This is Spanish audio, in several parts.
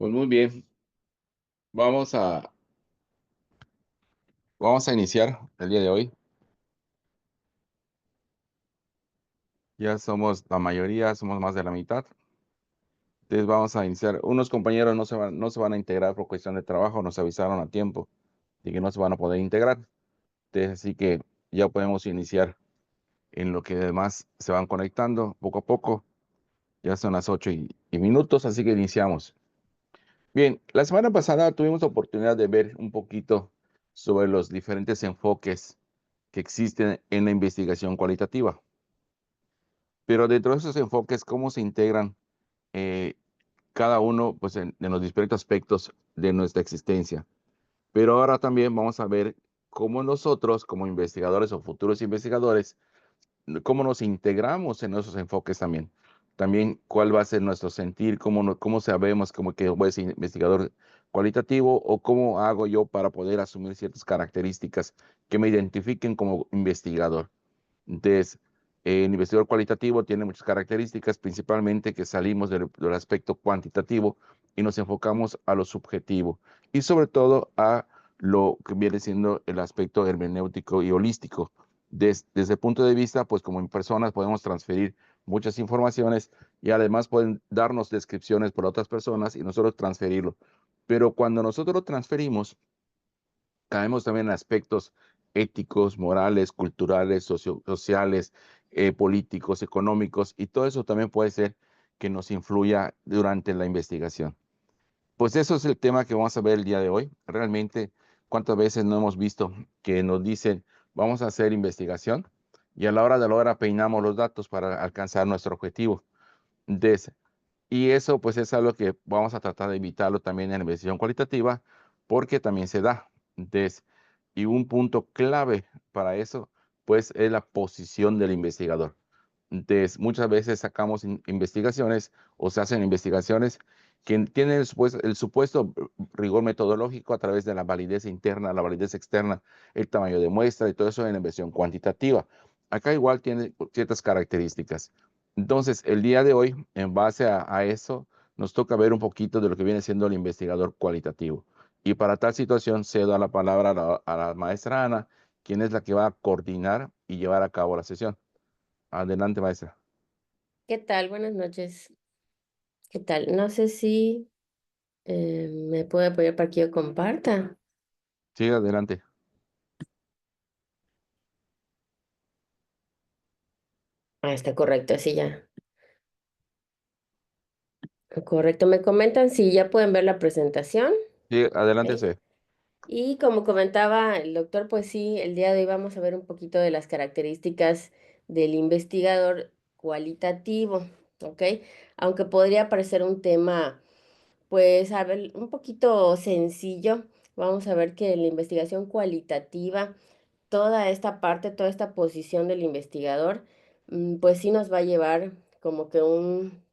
Pues muy bien, vamos a, vamos a iniciar el día de hoy. Ya somos la mayoría, somos más de la mitad. Entonces vamos a iniciar. Unos compañeros no se van a integrar por cuestión de trabajo, nos avisaron a tiempo de que no se van a poder integrar. Entonces, así que ya podemos iniciar en lo que demás se van conectando poco a poco. Ya son las 8 y minutos, así que iniciamos. Bien, la semana pasada tuvimos la oportunidad de ver un poquito sobre los diferentes enfoques que existen en la investigación cualitativa. Pero dentro de esos enfoques, ¿cómo se integran eh, cada uno pues, en los diferentes aspectos de nuestra existencia? Pero ahora también vamos a ver cómo nosotros, como investigadores o futuros investigadores, cómo nos integramos en esos enfoques también. También cuál va a ser nuestro sentir, cómo sabemos como que voy a ser investigador cualitativo o cómo hago yo para poder asumir ciertas características que me identifiquen como investigador. Entonces, el investigador cualitativo tiene muchas características, principalmente que salimos del aspecto cuantitativo y nos enfocamos a lo subjetivo y sobre todo a lo que viene siendo el aspecto hermenéutico y holístico. Desde el punto de vista, pues como en personas podemos transferir muchas informaciones y además pueden darnos descripciones por otras personas y nosotros transferirlo. Pero cuando nosotros lo transferimos, caemos también en aspectos éticos, morales, culturales, sociales, políticos, económicos, y todo eso también puede ser que nos influya durante la investigación. Pues eso es el tema que vamos a ver el día de hoy. Realmente, ¿cuántas veces no hemos visto que nos dicen, vamos a hacer investigación? Y a la hora peinamos los datos para alcanzar nuestro objetivo. Entonces, y eso pues es algo que vamos a tratar de evitarlo también en la investigación cualitativa, porque también se da. Entonces, y un punto clave para eso, pues es la posición del investigador. Entonces, muchas veces sacamos investigaciones o se hacen investigaciones que tienen el supuesto rigor metodológico a través de la validez interna, la validez externa, el tamaño de muestra y todo eso en la investigación cuantitativa. Acá igual tiene ciertas características. Entonces, el día de hoy, en base a eso, nos toca ver un poquito de lo que viene siendo el investigador cualitativo. Y para tal situación, cedo la palabra a la maestra Ana, quien es la que va a coordinar y llevar a cabo la sesión. Adelante, maestra. ¿Qué tal? Buenas noches. ¿Qué tal? No sé si me puede apoyar para que yo comparta. Sí, adelante. Está correcto, así ya. Correcto, me comentan si ya pueden ver la presentación. Sí, adelante, ¿Ok? sí. Y como comentaba el doctor, pues sí, el día de hoy vamos a ver un poquito de las características del investigador cualitativo, ¿ok? Aunque podría parecer un tema, pues, a ver, un poquito sencillo, vamos a ver que la investigación cualitativa toda esta parte, toda esta posición del investigador, pues sí nos va a llevar como que un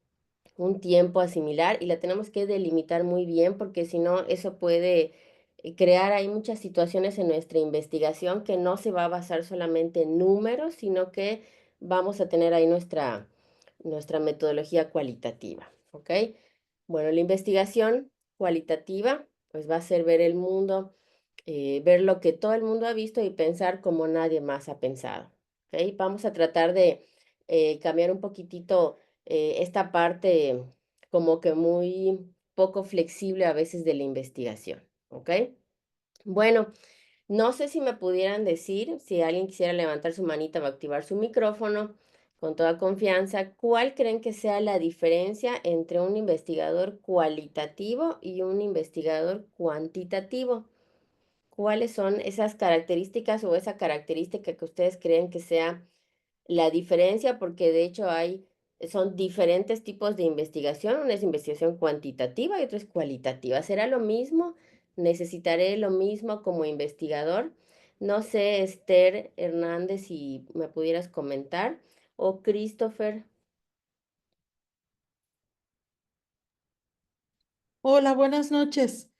tiempo a asimilar y la tenemos que delimitar muy bien porque si no, eso puede crear ahí muchas situaciones en nuestra investigación que no se va a basar solamente en números, sino que vamos a tener ahí nuestra metodología cualitativa, ¿ok? Bueno, la investigación cualitativa, pues va a ser ver el mundo, ver lo que todo el mundo ha visto y pensar como nadie más ha pensado. ¿Ok? Vamos a tratar de cambiar un poquitito esta parte como que muy poco flexible a veces de la investigación. ¿Ok? Bueno, no sé si me pudieran decir, si alguien quisiera levantar su manita o activar su micrófono con toda confianza, ¿cuál creen que sea la diferencia entre un investigador cualitativo y un investigador cuantitativo? ¿Cuáles son esas características o esa característica que ustedes creen que sea la diferencia? Porque de hecho son diferentes tipos de investigación. Una es investigación cuantitativa y otra es cualitativa. ¿Será lo mismo? ¿Necesitaré lo mismo como investigador? No sé, Esther Hernández, si me pudieras comentar. O Christopher. Hola, buenas noches.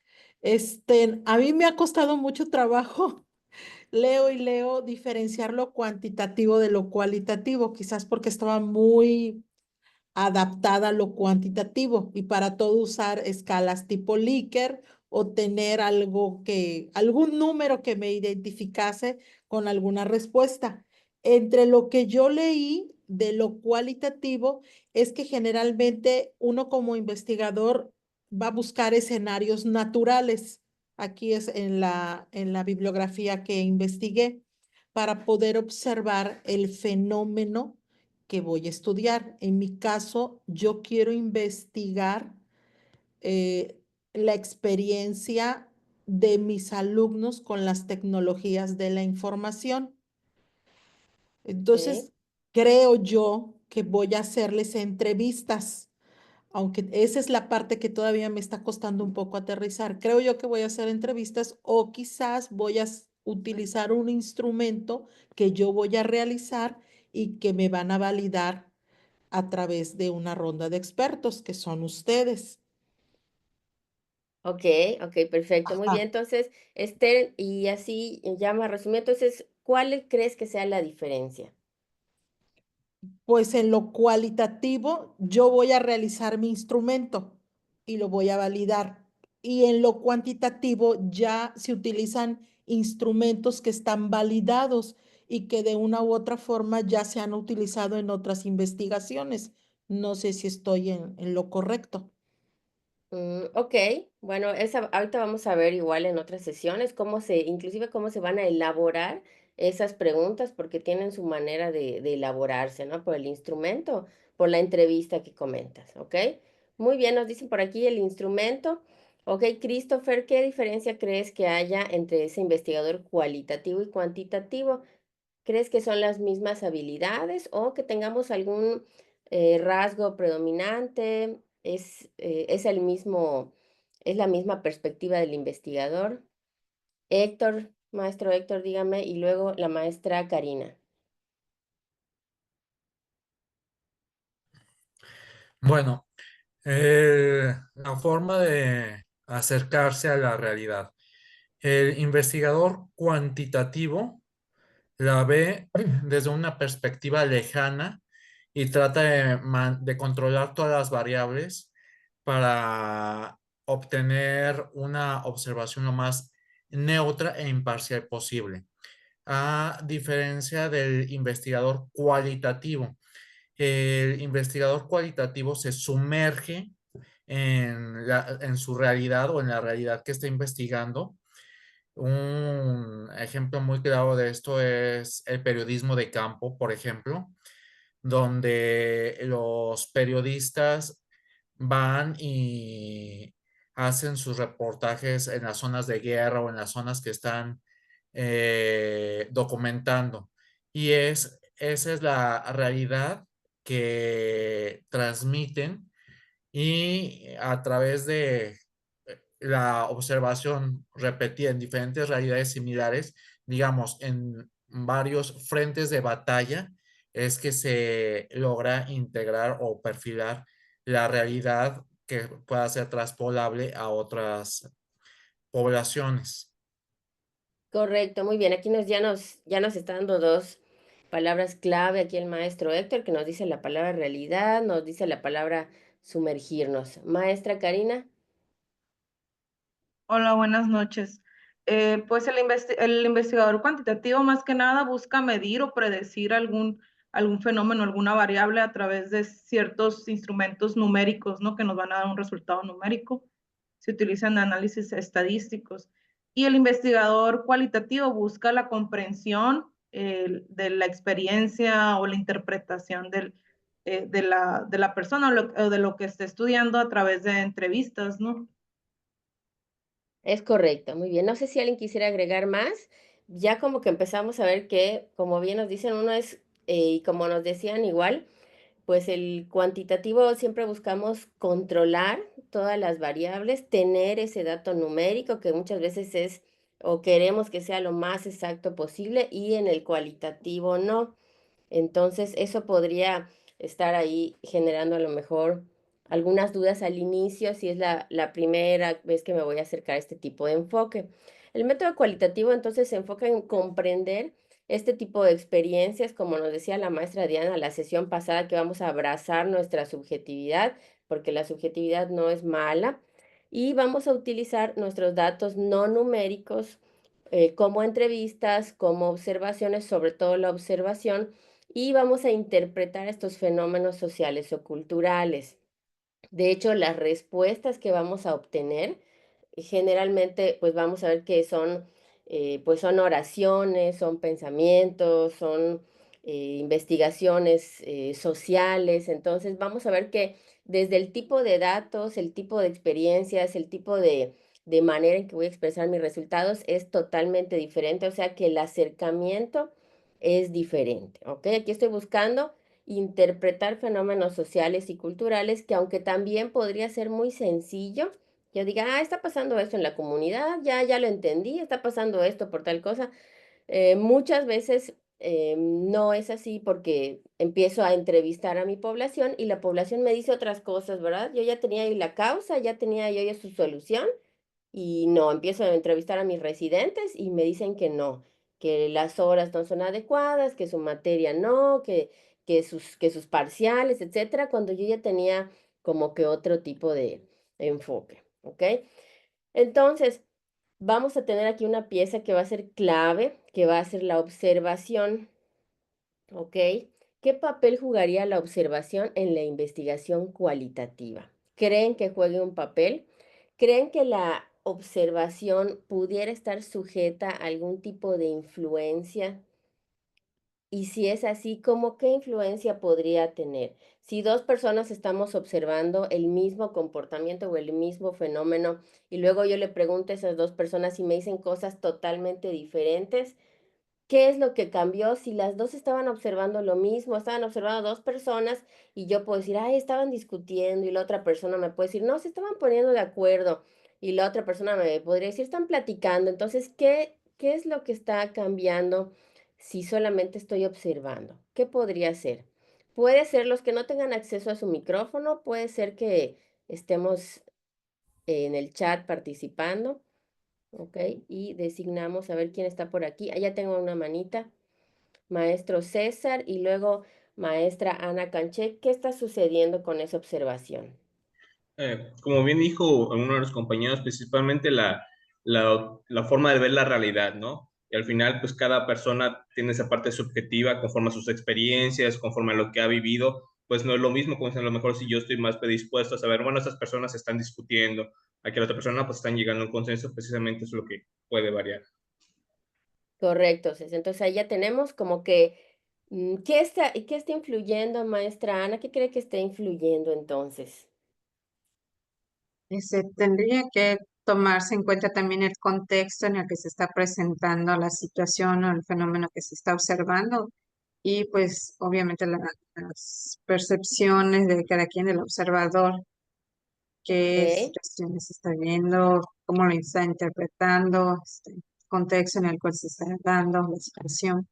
A mí me ha costado mucho trabajo, leo y leo, diferenciar lo cuantitativo de lo cualitativo, quizás porque estaba muy adaptada a lo cuantitativo y para todo usar escalas tipo Likert o tener algún número que me identificase con alguna respuesta. Entre lo que yo leí de lo cualitativo es que generalmente uno como investigador va a buscar escenarios naturales. Aquí es en la bibliografía que investigué para poder observar el fenómeno que voy a estudiar. En mi caso, yo quiero investigar eh, la experiencia de mis alumnos con las tecnologías de la información. Ok. Entonces, creo yo que voy a hacerles entrevistas, aunque esa es la parte que todavía me está costando un poco aterrizar. Creo yo que voy a hacer entrevistas o quizás voy a utilizar un instrumento que yo voy a realizar y que me van a validar a través de una ronda de expertos que son ustedes. Ok, ok, perfecto. Muy bien. Ajá. Entonces, Esther, y así ya más resumido, entonces, ¿cuál crees que sea la diferencia? Pues en lo cualitativo yo voy a realizar mi instrumento y lo voy a validar. Y en lo cuantitativo ya se utilizan instrumentos que están validados y que de una u otra forma ya se han utilizado en otras investigaciones. No sé si estoy en lo correcto. Ok, bueno, ahorita vamos a ver igual en otras sesiones inclusive cómo se van a elaborar esas preguntas, porque tienen su manera de elaborarse, ¿no? Por el instrumento, por la entrevista que comentas, ¿ok? Muy bien, nos dicen por aquí el instrumento. Ok, Christopher, ¿qué diferencia crees que haya entre ese investigador cualitativo y cuantitativo? ¿Crees que son las mismas habilidades o que tengamos algún rasgo predominante? Es es la misma perspectiva del investigador? Héctor, maestro Héctor, dígame, y luego la maestra Karina. Bueno, la forma de acercarse a la realidad. El investigador cuantitativo la ve desde una perspectiva lejana y trata de controlar todas las variables para obtener una observación lo más neutra e imparcial posible. A diferencia del investigador cualitativo, el investigador cualitativo se sumerge en su realidad o en la realidad que está investigando. Un ejemplo muy claro de esto es el periodismo de campo, por ejemplo, donde los periodistas van y hacen sus reportajes en las zonas de guerra o en las zonas que están documentando. Y esa es la realidad que transmiten y a través de la observación repetida en diferentes realidades similares, digamos, en varios frentes de batalla, es que se logra integrar o perfilar la realidad que pueda ser traspolable a otras poblaciones. Correcto, muy bien. Aquí ya nos está dando dos palabras clave aquí el maestro Héctor, que nos dice la palabra realidad, nos dice la palabra sumergirnos. Maestra Karina. Hola, buenas noches. Pues el investigador cuantitativo más que nada busca medir o predecir algún fenómeno, alguna variable a través de ciertos instrumentos numéricos, ¿no? Que nos van a dar un resultado numérico. Se utilizan análisis estadísticos. Y el investigador cualitativo busca la comprensión de la experiencia o la interpretación de la persona o de lo que esté estudiando a través de entrevistas, ¿no? Es correcto, muy bien. No sé si alguien quisiera agregar más. Ya como que empezamos a ver que, como bien nos dicen, uno es, y como nos decían igual, pues el cuantitativo siempre buscamos controlar todas las variables, tener ese dato numérico que muchas veces es o queremos que sea lo más exacto posible y en el cualitativo no. Entonces, eso podría estar ahí generando a lo mejor algunas dudas al inicio, si es la primera vez que me voy a acercar a este tipo de enfoque. El método cualitativo entonces se enfoca en comprender este tipo de experiencias, como nos decía la maestra Diana la sesión pasada, que vamos a abrazar nuestra subjetividad, porque la subjetividad no es mala, y vamos a utilizar nuestros datos no numéricos como entrevistas, como observaciones, sobre todo la observación, y vamos a interpretar estos fenómenos sociales o culturales. De hecho, las respuestas que vamos a obtener, generalmente, pues vamos a ver que pues son oraciones, son pensamientos, son investigaciones sociales. Entonces, vamos a ver que desde el tipo de datos, el tipo de experiencias, el tipo de manera en que voy a expresar mis resultados es totalmente diferente. O sea que el acercamiento es diferente, ¿ok? Aquí estoy buscando interpretar fenómenos sociales y culturales que aunque también podría ser muy sencillo, yo diga, ah, está pasando esto en la comunidad, ya lo entendí, está pasando esto por tal cosa. Muchas veces no es así porque empiezo a entrevistar a mi población y la población me dice otras cosas, ¿verdad? Yo ya tenía ahí la causa, ya tenía yo ya su solución y no, empiezo a entrevistar a mis residentes y me dicen que no, que las horas no son adecuadas, que su materia no, que sus parciales, etcétera, cuando yo ya tenía como que otro tipo de enfoque, ¿ok? Entonces, vamos a tener aquí una pieza que va a ser clave, que va a ser la observación, ¿ok? ¿Qué papel jugaría la observación en la investigación cualitativa? ¿Creen que juegue un papel? ¿Creen que la observación pudiera estar sujeta a algún tipo de influencia? Y si es así, ¿cómo qué influencia podría tener? Si dos personas estamos observando el mismo comportamiento o el mismo fenómeno y luego yo le pregunto a esas dos personas y me dicen cosas totalmente diferentes, ¿qué es lo que cambió? Si las dos estaban observando lo mismo, estaban observando dos personas y yo puedo decir, ay, estaban discutiendo y la otra persona me puede decir, no, se estaban poniendo de acuerdo y la otra persona me podría decir, están platicando. Entonces, ¿qué es lo que está cambiando si solamente estoy observando? ¿Qué podría ser? Puede ser los que no tengan acceso a su micrófono, puede ser que estemos en el chat participando. ¿Ok? Y designamos a ver quién está por aquí. Allá tengo una manita. Maestro César y luego maestra Ana Canché. ¿Qué está sucediendo con esa observación? Como bien dijo uno de los compañeros, principalmente la forma de ver la realidad, ¿no? Y al final, pues cada persona tiene esa parte subjetiva conforme a sus experiencias, conforme a lo que ha vivido, pues no es lo mismo, como si a lo mejor si yo estoy más predispuesto a saber, bueno, estas personas están discutiendo, a que la otra persona pues están llegando a un consenso, precisamente es lo que puede variar. Correcto, César. Entonces ahí ya tenemos como que, qué está influyendo, maestra Ana? ¿Qué cree que está influyendo entonces? Tendría que tomarse en cuenta también el contexto en el que se está presentando la situación o el fenómeno que se está observando y pues obviamente las percepciones de cada quien, del observador, qué ¿Ok? situaciones está viendo, cómo lo está interpretando, contexto en el cual se está dando la situación.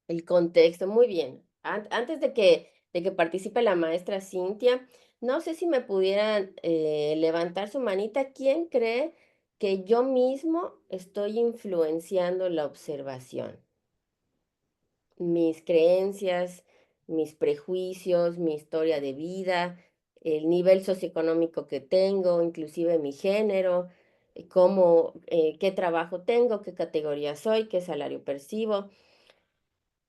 El contexto, muy bien. Antes de que participe la maestra Cintia, no sé si me pudieran levantar su manita. ¿Quién cree que yo mismo estoy influenciando la observación? Mis creencias, mis prejuicios, mi historia de vida, el nivel socioeconómico que tengo, inclusive mi género, qué trabajo tengo, qué categoría soy, qué salario percibo.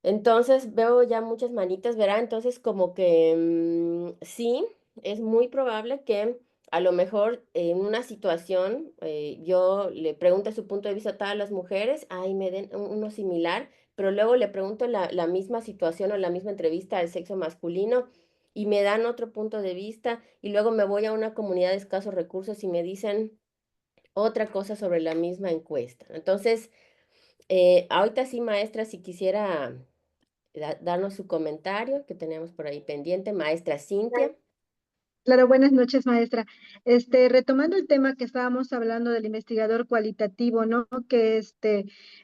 Entonces veo ya muchas manitas, ¿verdad? Entonces como que sí, es muy probable que a lo mejor en una situación yo le pregunte su punto de vista a todas las mujeres, ahí me den uno similar, pero luego le pregunto la misma situación o la misma entrevista al sexo masculino y me dan otro punto de vista y luego me voy a una comunidad de escasos recursos y me dicen otra cosa sobre la misma encuesta. Entonces, ahorita sí, maestra, si quisiera darnos su comentario que tenemos por ahí pendiente, maestra Cintia. Claro, buenas noches, maestra. Retomando el tema que estábamos hablando del investigador cualitativo, ¿no? Que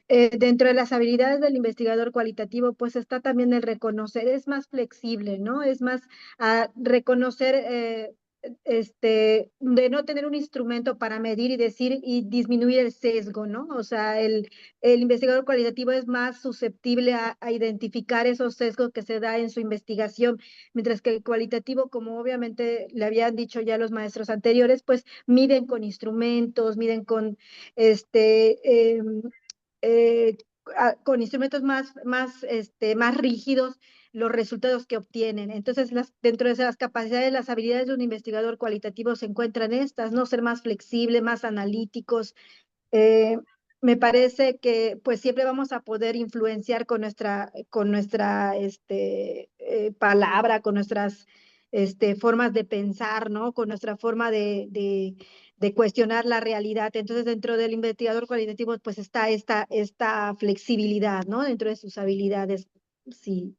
dentro de las habilidades del investigador cualitativo, pues está también el reconocer, es más flexible, ¿no? Es más a reconocer de no tener un instrumento para medir y decir y disminuir el sesgo, ¿no? O sea, el investigador cualitativo es más susceptible a identificar esos sesgos que se da en su investigación, mientras que el cualitativo, como obviamente le habían dicho ya los maestros anteriores, pues miden con instrumentos, miden con eh, con instrumentos más rígidos los resultados que obtienen. Entonces, dentro de las capacidades, las habilidades de un investigador cualitativo se encuentran estas, ¿no? Ser más flexible, más analíticos. Eh, Me parece que pues siempre vamos a poder influenciar con nuestra palabra, con nuestras formas de pensar, ¿no? Con nuestra forma de cuestionar la realidad. Entonces, dentro del investigador cualitativo, pues está esta flexibilidad, ¿no? Dentro de sus habilidades, sí,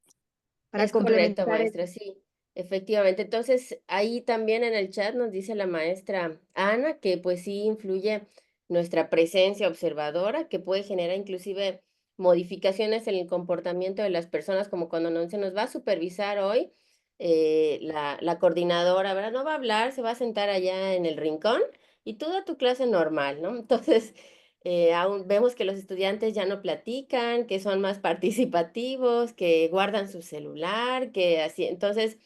para Es correcto, complementar. maestra, sí, efectivamente. Entonces, ahí también en el chat nos dice la maestra Ana que pues sí influye nuestra presencia observadora, que puede generar inclusive modificaciones en el comportamiento de las personas, como cuando no se nos va a supervisar hoy la coordinadora, ¿verdad? No va a hablar, se va a sentar allá en el rincón y tú da tu clase normal, ¿no? Entonces, aún vemos que los estudiantes ya no platican, que son más participativos, que guardan su celular, que así. Entonces,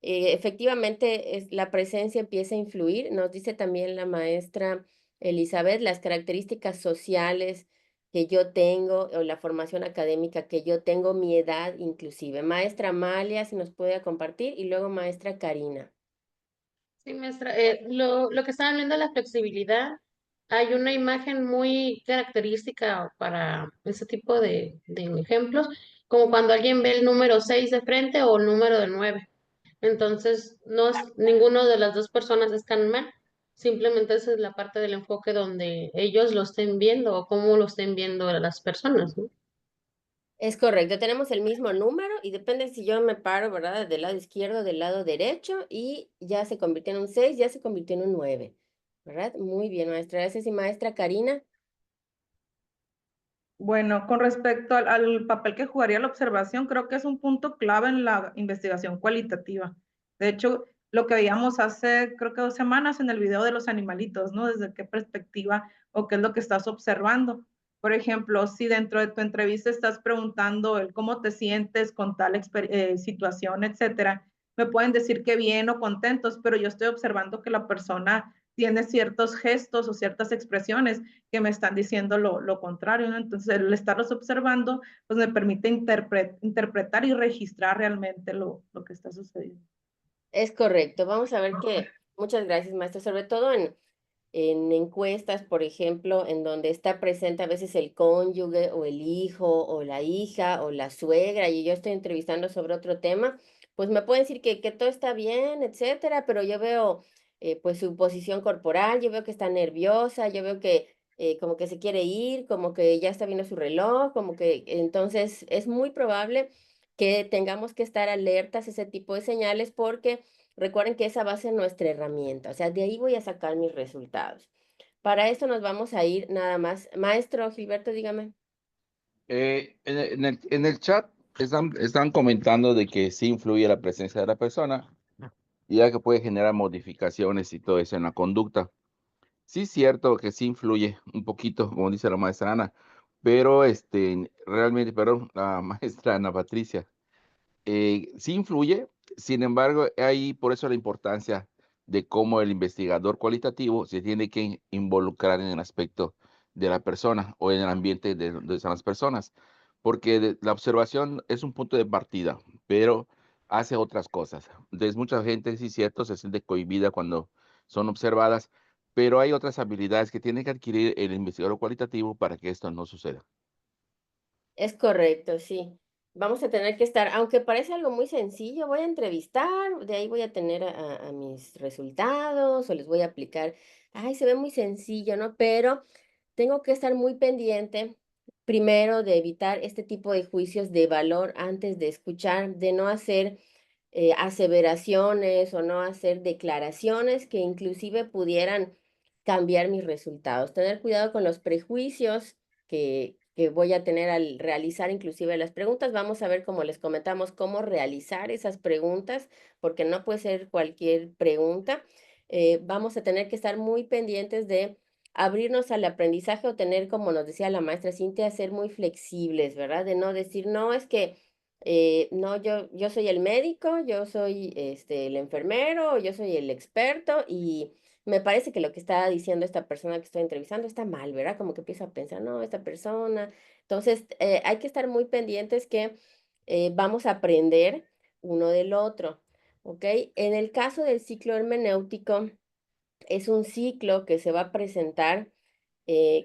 efectivamente, la presencia empieza a influir. Nos dice también la maestra Elizabeth las características sociales que yo tengo o la formación académica que yo tengo, mi edad inclusive. Maestra Amalia, si nos puede compartir, y luego maestra Karina. Sí, maestra, lo que estaban viendo la flexibilidad, hay una imagen muy característica para ese tipo de ejemplos, como cuando alguien ve el número 6 de frente o el número de 9. Entonces, no es, ninguno de las dos personas están mal, simplemente esa es la parte del enfoque donde ellos lo estén viendo o cómo lo estén viendo las personas, ¿no? Es correcto, tenemos el mismo número y depende si yo me paro, ¿verdad? Del lado izquierdo, del lado derecho y ya se convirtió en un 6, ya se convirtió en un 9, ¿verdad? Muy bien, maestra. Gracias. Y maestra Karina. Bueno, con respecto al papel que jugaría la observación, creo que es un punto clave en la investigación cualitativa. De hecho, lo que veíamos hace, creo que 2 semanas en el video de los animalitos, ¿no? Desde qué perspectiva o qué es lo que estás observando. Por ejemplo, si dentro de tu entrevista estás preguntando el cómo te sientes con tal situación, etcétera, me pueden decir que bien o contentos, pero yo estoy observando que la persona tiene ciertos gestos o ciertas expresiones que me están diciendo lo contrario, ¿no? Entonces, el estarlos observando, pues me permite interpretar y registrar realmente lo que está sucediendo. Es correcto. Vamos a ver que, muchas gracias, maestra, sobre todo en encuestas, por ejemplo, en donde está presente a veces el cónyuge o el hijo o la hija o la suegra, y yo estoy entrevistando sobre otro tema, pues me pueden decir que todo está bien, etcétera, pero yo veo pues su posición corporal, yo veo que está nerviosa, yo veo que como que se quiere ir, como que ya está viendo su reloj, como que entonces es muy probable que tengamos que estar alertas a ese tipo de señales porque recuerden que esa va a ser nuestra herramienta, o sea, de ahí voy a sacar mis resultados. Para esto nos vamos a ir nada más. Maestro Gilberto, dígame. En el chat están comentando de que sí influye la presencia de la persona, ya que puede generar modificaciones y todo eso en la conducta. Sí, es cierto que sí influye un poquito, como dice la maestra Ana, pero realmente, perdón, la maestra Ana Patricia, sí influye. Sin embargo, hay por eso la importancia de cómo el investigador cualitativo se tiene que involucrar en el aspecto de la persona o en el ambiente de esas personas, porque la observación es un punto de partida, pero hace otras cosas. Entonces, mucha gente, sí es cierto, se siente cohibida cuando son observadas, pero hay otras habilidades que tiene que adquirir el investigador cualitativo para que esto no suceda. Es correcto, sí. Vamos a tener que estar, aunque parece algo muy sencillo, voy a entrevistar, de ahí voy a tener a mis resultados o les voy a aplicar. Ay, se ve muy sencillo, ¿no? Pero tengo que estar muy pendiente, primero, de evitar este tipo de juicios de valor antes de escuchar, de no hacer aseveraciones o no hacer declaraciones que inclusive pudieran cambiar mis resultados. Tener cuidado con los prejuicios que voy a tener al realizar inclusive las preguntas. Vamos a ver, como les comentamos, cómo realizar esas preguntas, porque no puede ser cualquier pregunta. Vamos a tener que estar muy pendientes de abrirnos al aprendizaje o tener, como nos decía la maestra Cintia, ser muy flexibles, ¿verdad? De no decir, no, es que, no, yo soy el médico, yo soy el enfermero, yo soy el experto y me parece que lo que está diciendo esta persona que estoy entrevistando está mal, ¿verdad? Como que empiezo a pensar, no, esta persona. Entonces, hay que estar muy pendientes que vamos a aprender uno del otro, ¿ok? En el caso del ciclo hermenéutico, es un ciclo que se va a presentar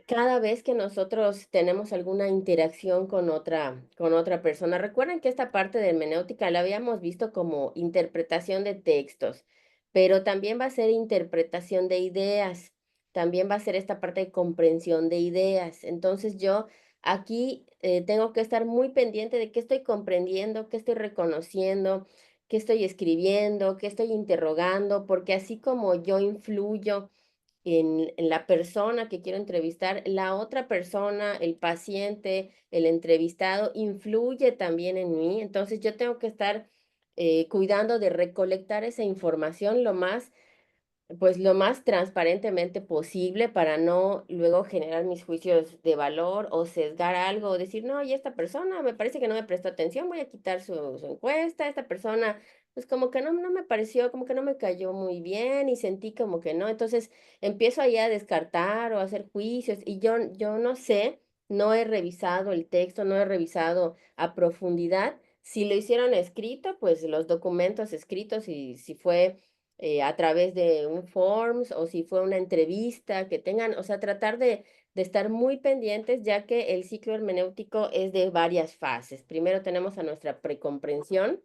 cada vez que nosotros tenemos alguna interacción con otra persona. Recuerden que esta parte de hermenéutica la habíamos visto como interpretación de textos, pero también va a ser interpretación de ideas, también va a ser esta parte de comprensión de ideas. Entonces yo aquí tengo que estar muy pendiente de qué estoy comprendiendo, qué estoy reconociendo, qué estoy escribiendo, qué estoy interrogando, porque así como yo influyo en la persona que quiero entrevistar, la otra persona, el paciente, el entrevistado, influye también en mí. Entonces yo tengo que estar cuidando de recolectar esa información pues lo más transparentemente posible para no luego generar mis juicios de valor o sesgar algo o decir, no, y esta persona me parece que no me prestó atención, voy a quitar su encuesta, esta persona, pues como que no me pareció, como que no me cayó muy bien y sentí como que no, entonces empiezo ahí a descartar o a hacer juicios y yo no sé, no he revisado el texto, no he revisado a profundidad. Si lo hicieron escrito, pues los documentos escritos y si fue a través de un Forms o si fue una entrevista que tengan, o sea, tratar de estar muy pendientes ya que el ciclo hermenéutico es de varias fases. Primero tenemos a nuestra precomprensión,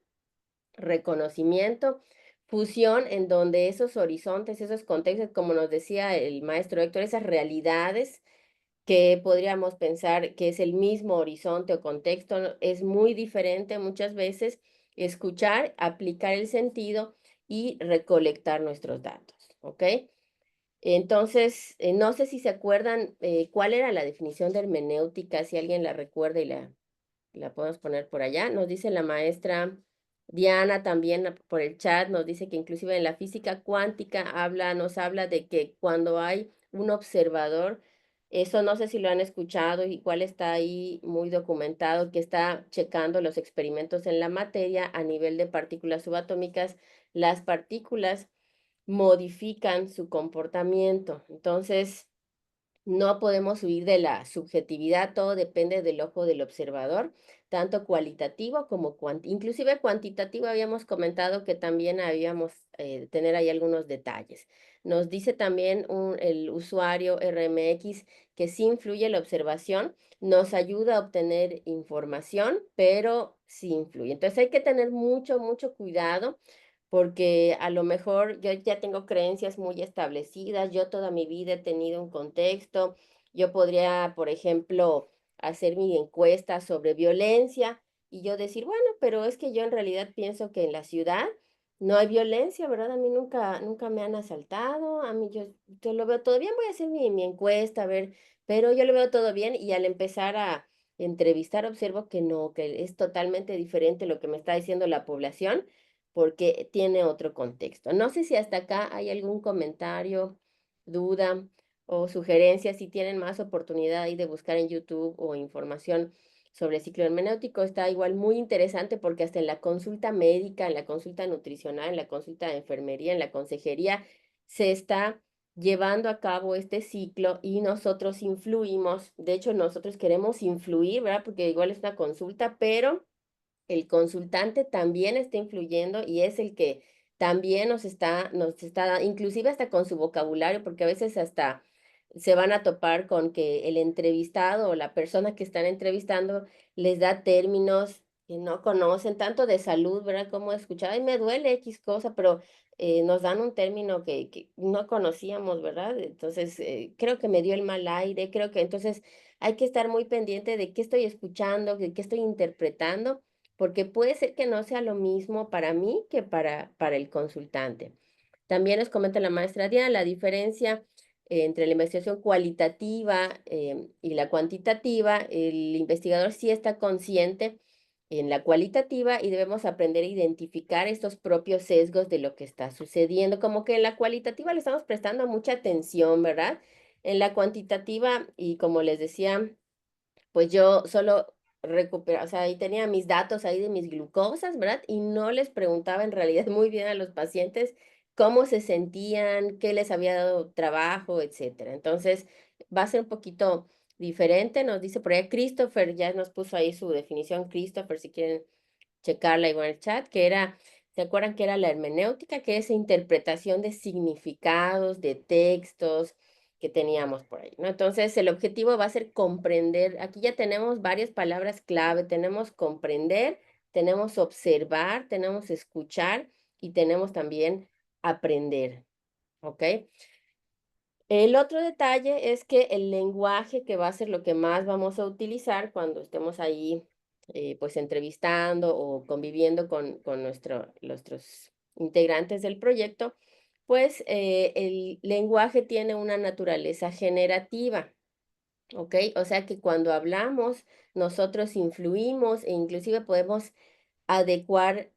reconocimiento, fusión, en donde esos horizontes, esos contextos, como nos decía el maestro Héctor, esas realidades que podríamos pensar que es el mismo horizonte o contexto, ¿no? Es muy diferente muchas veces escuchar, aplicar el sentido y recolectar nuestros datos, ¿ok? Entonces, no sé si se acuerdan cuál era la definición de hermenéutica, si alguien la recuerda y la podemos poner por allá. Nos dice la maestra Diana también por el chat, nos dice que inclusive en la física cuántica nos habla de que cuando hay un observador, eso no sé si lo han escuchado, igual está ahí muy documentado, que está checando los experimentos en la materia a nivel de partículas subatómicas, las partículas modifican su comportamiento. Entonces, no podemos huir de la subjetividad, todo depende del ojo del observador, tanto cualitativo como inclusive cuantitativo. Habíamos comentado que también habíamos tener ahí algunos detalles. Nos dice también el usuario RMX que sí influye la observación, nos ayuda a obtener información, pero sí influye. Entonces hay que tener mucho cuidado porque a lo mejor yo ya tengo creencias muy establecidas, yo toda mi vida he tenido un contexto, yo podría, por ejemplo, hacer mi encuesta sobre violencia y yo decir, bueno, pero es que yo en realidad pienso que en la ciudad no hay violencia, ¿verdad? A mí nunca me han asaltado, a mí yo lo veo todo bien, voy a hacer mi encuesta, a ver, pero yo lo veo todo bien y al empezar a entrevistar observo que no, que es totalmente diferente lo que me está diciendo la población porque tiene otro contexto. No sé si hasta acá hay algún comentario, duda o sugerencia, si tienen más oportunidad ahí de buscar en YouTube o información sobre el ciclo hermenéutico, está igual muy interesante porque hasta en la consulta médica, en la consulta nutricional, en la consulta de enfermería, en la consejería, se está llevando a cabo este ciclo y nosotros influimos, de hecho nosotros queremos influir, ¿verdad? Porque igual es una consulta, pero el consultante también está influyendo y es el que también nos está, inclusive hasta con su vocabulario, porque a veces hasta se van a topar con que el entrevistado o la persona que están entrevistando les da términos que no conocen, tanto de salud, ¿verdad? Como escuchar, ay, me duele X cosa, pero nos dan un término que no conocíamos, ¿verdad? Entonces, creo que me dio el mal aire, creo que entonces hay que estar muy pendiente de qué estoy escuchando, de qué estoy interpretando porque puede ser que no sea lo mismo para mí que para el consultante. También nos comenta la maestra Diana la diferencia entre la investigación cualitativa y la cuantitativa, el investigador sí está consciente en la cualitativa y debemos aprender a identificar estos propios sesgos de lo que está sucediendo. Como que en la cualitativa le estamos prestando mucha atención, ¿verdad? En la cuantitativa, y como les decía, pues yo solo recuperaba, o sea, ahí tenía mis datos ahí de mis glucosas, ¿verdad? Y no les preguntaba en realidad muy bien a los pacientes cómo se sentían, qué les había dado trabajo, etcétera. Entonces, va a ser un poquito diferente, nos dice por ahí Christopher, ya nos puso ahí su definición, Christopher, si quieren checarla igual en el chat, que era, ¿se acuerdan que era la hermenéutica? Que es interpretación de significados, de textos que teníamos por ahí, ¿no? Entonces, el objetivo va a ser comprender, aquí ya tenemos varias palabras clave, tenemos comprender, tenemos observar, tenemos escuchar y tenemos también aprender, ¿ok? El otro detalle es que el lenguaje, que va a ser lo que más vamos a utilizar cuando estemos ahí, pues entrevistando o conviviendo con nuestros integrantes del proyecto, pues el lenguaje tiene una naturaleza generativa, ¿ok? O sea que cuando hablamos, nosotros influimos e inclusive podemos adecuar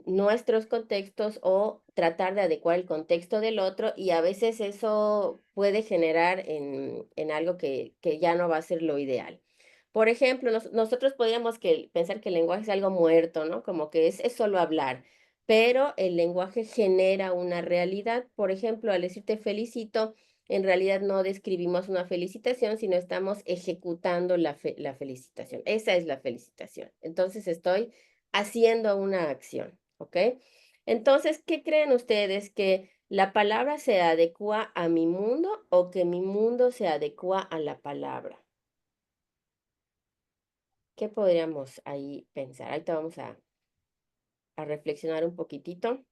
nuestros contextos o tratar de adecuar el contexto del otro y a veces eso puede generar en algo que ya no va a ser lo ideal. Por ejemplo, nosotros podríamos pensar que el lenguaje es algo muerto, ¿no? Como que es solo hablar, pero el lenguaje genera una realidad. Por ejemplo, al decirte felicito, en realidad no describimos una felicitación, sino estamos ejecutando la felicitación. Esa es la felicitación. Entonces estoy haciendo una acción, ¿ok? Entonces, ¿qué creen ustedes? ¿Que la palabra se adecua a mi mundo o que mi mundo se adecua a la palabra? ¿Qué podríamos ahí pensar? Ahorita vamos a reflexionar un poquitito,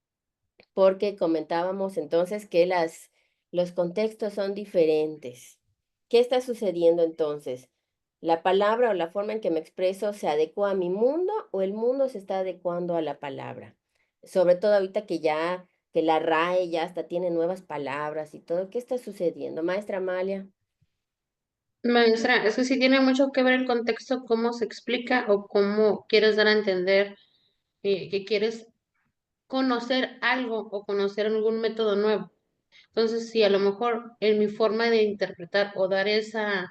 porque comentábamos entonces que los contextos son diferentes. ¿Qué está sucediendo entonces? ¿La palabra o la forma en que me expreso se adecua a mi mundo o el mundo se está adecuando a la palabra? Sobre todo ahorita que la RAE ya hasta tiene nuevas palabras y todo. ¿Qué está sucediendo? Maestra Amalia. Maestra, es que sí tiene mucho que ver el contexto, cómo se explica o cómo quieres dar a entender que quieres conocer algo o conocer algún método nuevo. Entonces, si a lo mejor en mi forma de interpretar o dar esa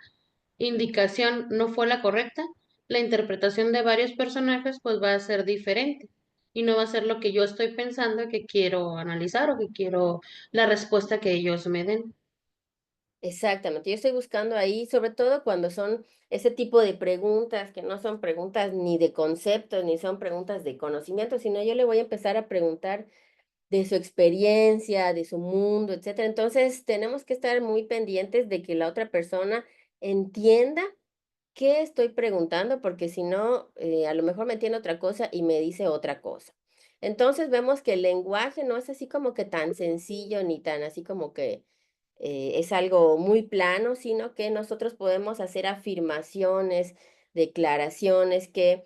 indicación no fue la correcta, la interpretación de varios personajes pues va a ser diferente y no va a ser lo que yo estoy pensando que quiero analizar o que quiero la respuesta que ellos me den. Exactamente, yo estoy buscando ahí, sobre todo cuando son ese tipo de preguntas, que no son preguntas ni de conceptos, ni son preguntas de conocimiento, sino yo le voy a empezar a preguntar de su experiencia, de su mundo, etcétera. Entonces, tenemos que estar muy pendientes de que la otra persona entienda qué estoy preguntando, porque si no, a lo mejor me entiende otra cosa y me dice otra cosa. Entonces, vemos que el lenguaje no es así como que tan sencillo, ni tan así como que es algo muy plano, sino que nosotros podemos hacer afirmaciones, declaraciones que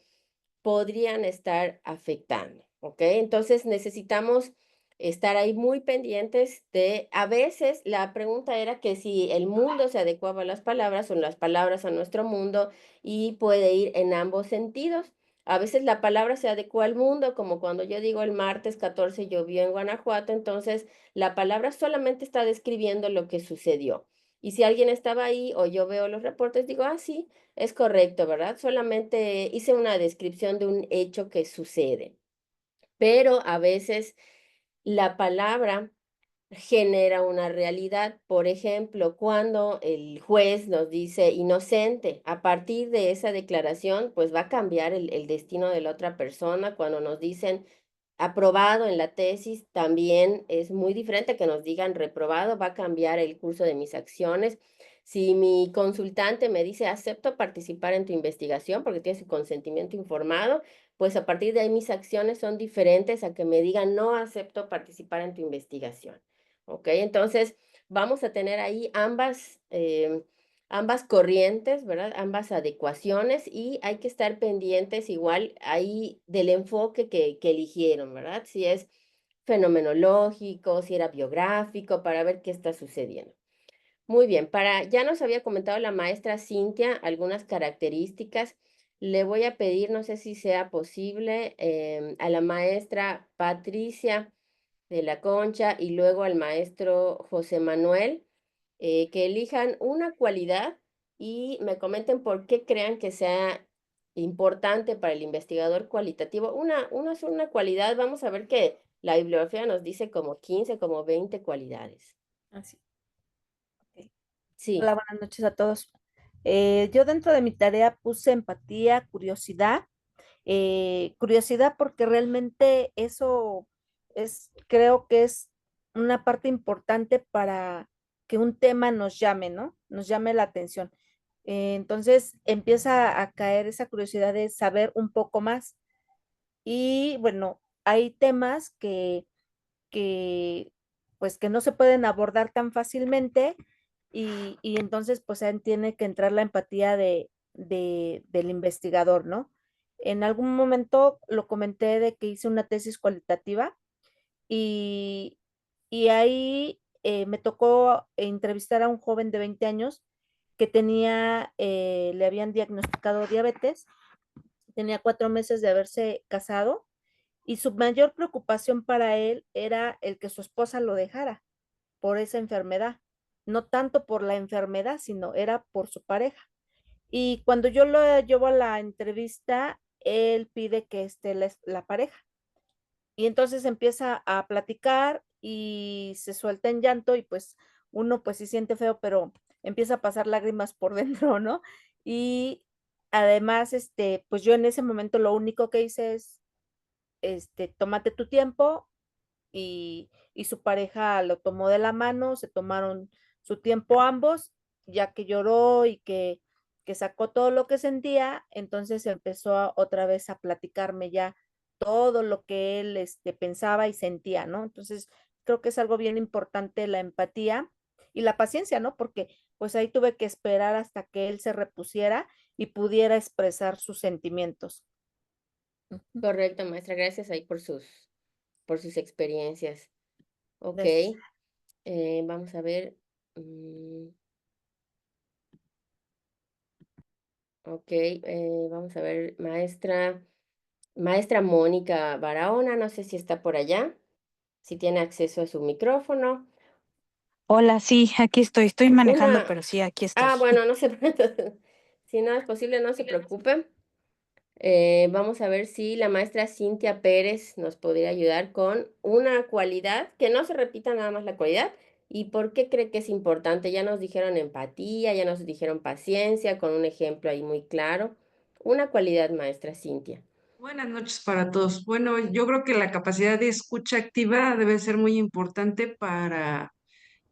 podrían estar afectando, ¿ok? Entonces necesitamos estar ahí muy pendientes de, a veces la pregunta era que si el mundo se adecuaba a las palabras o las palabras a nuestro mundo y puede ir en ambos sentidos. A veces la palabra se adecua al mundo, como cuando yo digo el martes 14 llovió en Guanajuato, entonces la palabra solamente está describiendo lo que sucedió. Y si alguien estaba ahí o yo veo los reportes, digo, ah, sí, es correcto, ¿verdad? Solamente hice una descripción de un hecho que sucede. Pero a veces la palabra genera una realidad. Por ejemplo, cuando el juez nos dice inocente, a partir de esa declaración, pues va a cambiar el destino de la otra persona. Cuando nos dicen aprobado en la tesis, también es muy diferente que nos digan reprobado, va a cambiar el curso de mis acciones. Si mi consultante me dice acepto participar en tu investigación porque tiene su consentimiento informado, pues a partir de ahí mis acciones son diferentes a que me digan no acepto participar en tu investigación. ¿Ok? Entonces vamos a tener ahí ambas corrientes, ¿verdad? Ambas adecuaciones y hay que estar pendientes igual ahí del enfoque que eligieron, ¿verdad? Si es fenomenológico, si era biográfico, para ver qué está sucediendo. Muy bien, ya nos había comentado la maestra Cintia algunas características. Le voy a pedir, no sé si sea posible, a la maestra Patricia de la Concha y luego al maestro José Manuel, que elijan una cualidad y me comenten por qué crean que sea importante para el investigador cualitativo. Una sola cualidad, vamos a ver que la bibliografía nos dice como 15, como 20 cualidades. Así. Ok. Sí, Hola, buenas noches a todos. Yo dentro de mi tarea puse empatía, curiosidad. Curiosidad porque realmente eso creo que es una parte importante para que un tema nos llame, ¿no? Nos llame la atención. Entonces empieza a caer esa curiosidad de saber un poco más. Y bueno, hay temas que pues que no se pueden abordar tan fácilmente y entonces pues ahí tiene que entrar la empatía del investigador, ¿no? En algún momento lo comenté de que hice una tesis cualitativa y, y ahí me tocó entrevistar a un joven de 20 años que le habían diagnosticado diabetes, tenía 4 meses de haberse casado y su mayor preocupación para él era el que su esposa lo dejara por esa enfermedad, no tanto por la enfermedad, sino era por su pareja. Y cuando yo lo llevo a la entrevista, él pide que esté la pareja. Y entonces empieza a platicar y se suelta en llanto y pues uno pues sí siente feo, pero empieza a pasar lágrimas por dentro, ¿no? Y además, pues yo en ese momento lo único que hice es, tómate tu tiempo, y su pareja lo tomó de la mano, se tomaron su tiempo ambos, ya que lloró y que sacó todo lo que sentía, entonces empezó otra vez a platicarme ya todo lo que él pensaba y sentía, ¿no? Entonces, creo que es algo bien importante la empatía y la paciencia, ¿no? Porque pues ahí tuve que esperar hasta que él se repusiera y pudiera expresar sus sentimientos. Ujú. correcto, maestra. Gracias ahí por sus experiencias. Ok, Gracias. vamos a ver. mm, Ok, vamos a ver, maestra Mónica Barahona, no sé si está por allá, si tiene acceso a su micrófono. Hola, sí, aquí estoy manejando, Una, pero sí, aquí estoy. bueno, no se, si no es posible, no se preocupe. Vamos a ver si la maestra Cintia Pérez nos podría ayudar con una cualidad, que no se repita nada más la cualidad, y por qué cree que es importante. Ya nos dijeron empatía, ya nos dijeron paciencia, con un ejemplo ahí muy claro. Una cualidad, maestra Cintia. Buenas noches para todos. Bueno, yo creo que la capacidad de escucha activa debe ser muy importante para,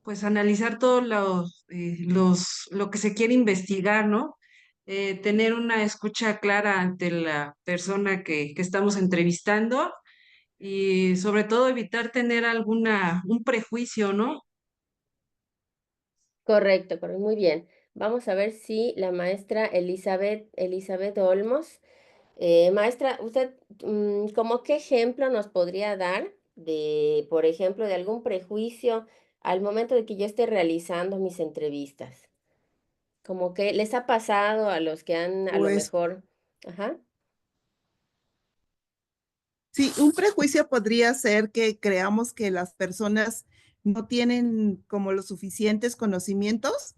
pues, analizar todos lo que se quiere investigar, ¿no? Tener una escucha clara ante la persona que estamos entrevistando y sobre todo evitar tener un prejuicio, ¿no? Correcto, correcto, muy bien. Vamos a ver si la maestra Elizabeth Olmos, maestra, usted, ¿cómo qué ejemplo nos podría dar de, por ejemplo, de algún prejuicio al momento de que yo esté realizando mis entrevistas? Como que les ha pasado a los que han a lo Pues mejor, ajá, sí, un prejuicio podría ser que creamos que las personas no tienen como los suficientes conocimientos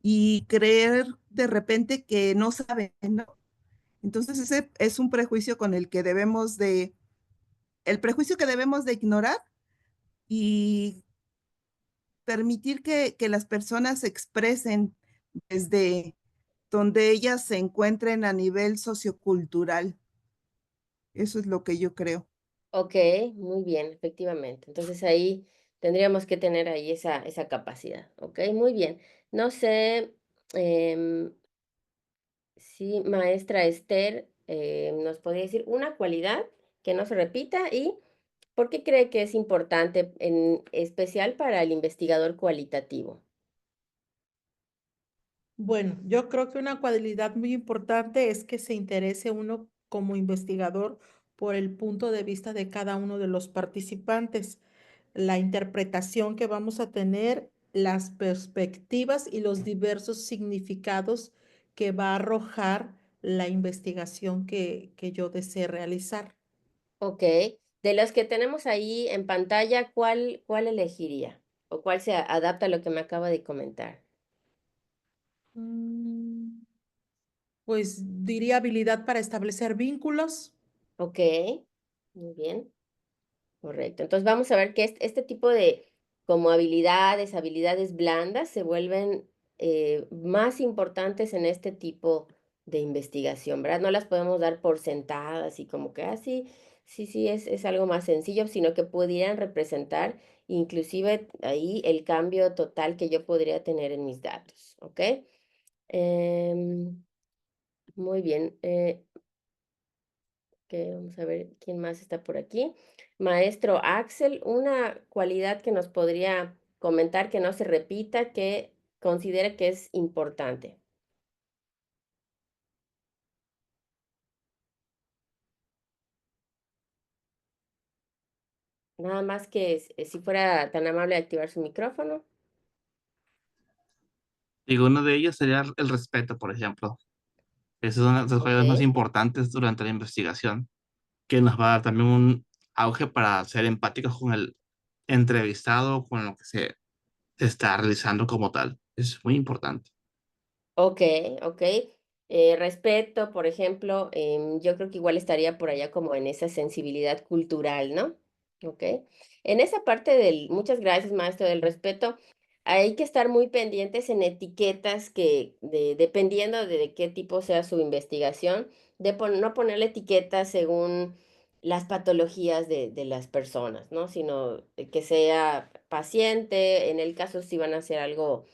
y creer de repente que no saben, ¿no? Entonces ese es un prejuicio con el que el prejuicio que debemos de ignorar y permitir que las personas se expresen desde donde ellas se encuentren a nivel sociocultural. Eso es lo que yo creo. ok, muy bien, efectivamente. Entonces ahí tendríamos que tener ahí esa capacidad, ok, muy bien. No sé, em, sí, maestra Esther, nos podría decir una cualidad que no se repita y por qué cree que es importante, en especial para el investigador cualitativo. Bueno, yo creo que una cualidad muy importante es que se interese uno como investigador por el punto de vista de cada uno de los participantes. La interpretación que vamos a tener las perspectivas y los diversos significados que va a arrojar la investigación que yo desee realizar. Ok. De los que tenemos ahí en pantalla, ¿cuál elegiría? ¿O cuál se adapta a lo que me acaba de comentar? Pues diría habilidad para establecer vínculos. Ok, muy bien, correcto. Entonces vamos a ver que este tipo de como habilidades blandas se vuelven más importantes en este tipo de investigación, ¿verdad? No las podemos dar por sentadas y como que, sí, es algo más sencillo, sino que pudieran representar inclusive ahí el cambio total que yo podría tener en mis datos, ¿ok? Muy bien. Vamos a ver quién más está por aquí. Maestro Axel, una cualidad que nos podría comentar que no se repita, que considere que es importante. Nada más que si fuera tan amable de activar su micrófono. Digo, uno de ellos sería el respeto, por ejemplo. Esa es una de las cualidades más Ok. importantes durante la investigación, que nos va a dar también un auge para ser empáticos con el entrevistado, con lo que se está realizando como tal. Es muy importante. Ok, ok. Respeto, por ejemplo, yo creo que igual estaría por allá como en esa sensibilidad cultural, ¿no? Ok. En esa parte muchas gracias, maestro, del respeto, hay que estar muy pendientes en etiquetas dependiendo de qué tipo sea su investigación, no ponerle etiquetas según las patologías de las personas, ¿no? Sino que sea paciente, en el caso si van a hacer algo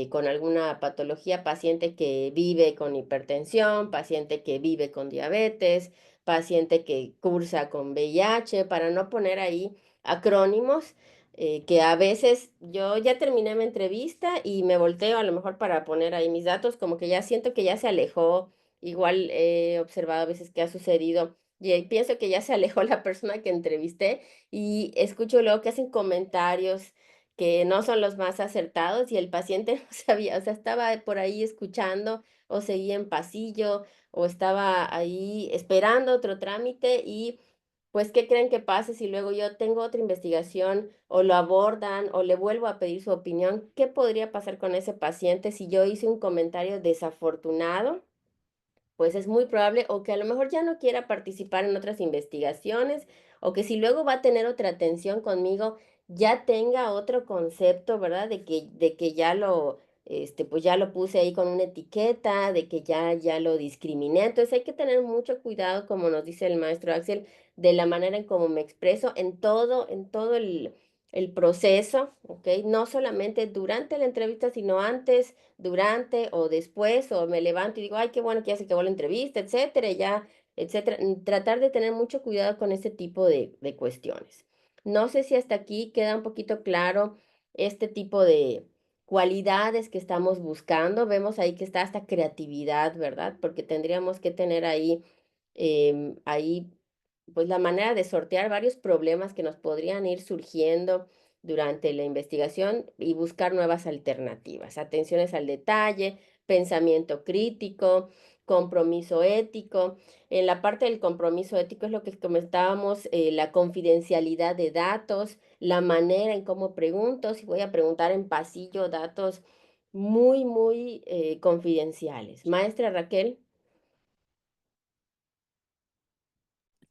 con alguna patología, paciente que vive con hipertensión, paciente que vive con diabetes, paciente que cursa con VIH, para no poner ahí acrónimos que a veces yo ya terminé mi entrevista y me volteo a lo mejor para poner ahí mis datos, como que ya siento que ya se alejó, igual he observado a veces que ha sucedido. Y ahí pienso que ya se alejó la persona que entrevisté y escucho luego que hacen comentarios que no son los más acertados y el paciente no sabía, o sea, estaba por ahí escuchando o seguía en pasillo o estaba ahí esperando otro trámite y pues, ¿qué creen que pase si luego yo tengo otra investigación o lo abordan o le vuelvo a pedir su opinión? ¿Qué podría pasar con ese paciente si yo hice un comentario desafortunado? Pues es muy probable o que a lo mejor ya no quiera participar en otras investigaciones o que si luego va a tener otra atención conmigo, ya tenga otro concepto, ¿verdad? De que pues ya lo puse ahí con una etiqueta, de que ya lo discriminé. Entonces hay que tener mucho cuidado, como nos dice el maestro Axel, de la manera en cómo me expreso en todo el proceso, ¿ok? No solamente durante la entrevista, sino antes, durante o después, o me levanto y digo, ay, qué bueno que ya se acabó la entrevista, etcétera, y ya, etcétera. Tratar de tener mucho cuidado con este tipo de cuestiones. No sé si hasta aquí queda un poquito claro este tipo de cualidades que estamos buscando. Vemos ahí que está hasta creatividad, ¿verdad? Porque tendríamos que tener ahí pues la manera de sortear varios problemas que nos podrían ir surgiendo durante la investigación y buscar nuevas alternativas, atenciones al detalle, pensamiento crítico, compromiso ético. En la parte del compromiso ético es lo que comentábamos, la confidencialidad de datos, la manera en cómo pregunto, si voy a preguntar en pasillo, datos muy confidenciales. Maestra Raquel.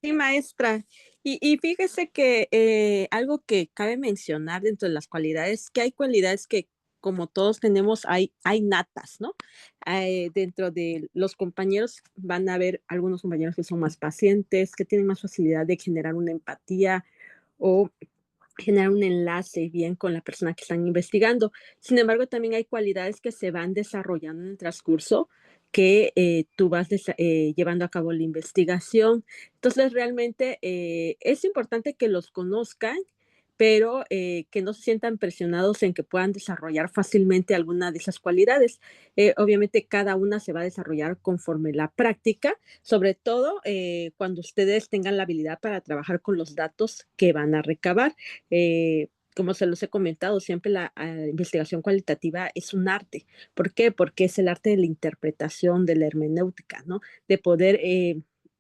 Sí, maestra. Y fíjese que algo que cabe mencionar dentro de las cualidades, que hay cualidades que como todos tenemos, hay natas, ¿no? Dentro de los compañeros van a haber algunos compañeros que son más pacientes, que tienen más facilidad de generar una empatía o generar un enlace bien con la persona que están investigando. Sin embargo, también hay cualidades que se van desarrollando en el transcurso que tú vas llevando a cabo la investigación. Entonces, realmente es importante que los conozcan, pero que no se sientan presionados en que puedan desarrollar fácilmente alguna de esas cualidades. Obviamente, cada una se va a desarrollar conforme la práctica, sobre todo cuando ustedes tengan la habilidad para trabajar con los datos que van a recabar. como se los he comentado, siempre la investigación cualitativa es un arte. ¿Por qué? Porque es el arte de la interpretación, de la hermenéutica, ¿no? De poder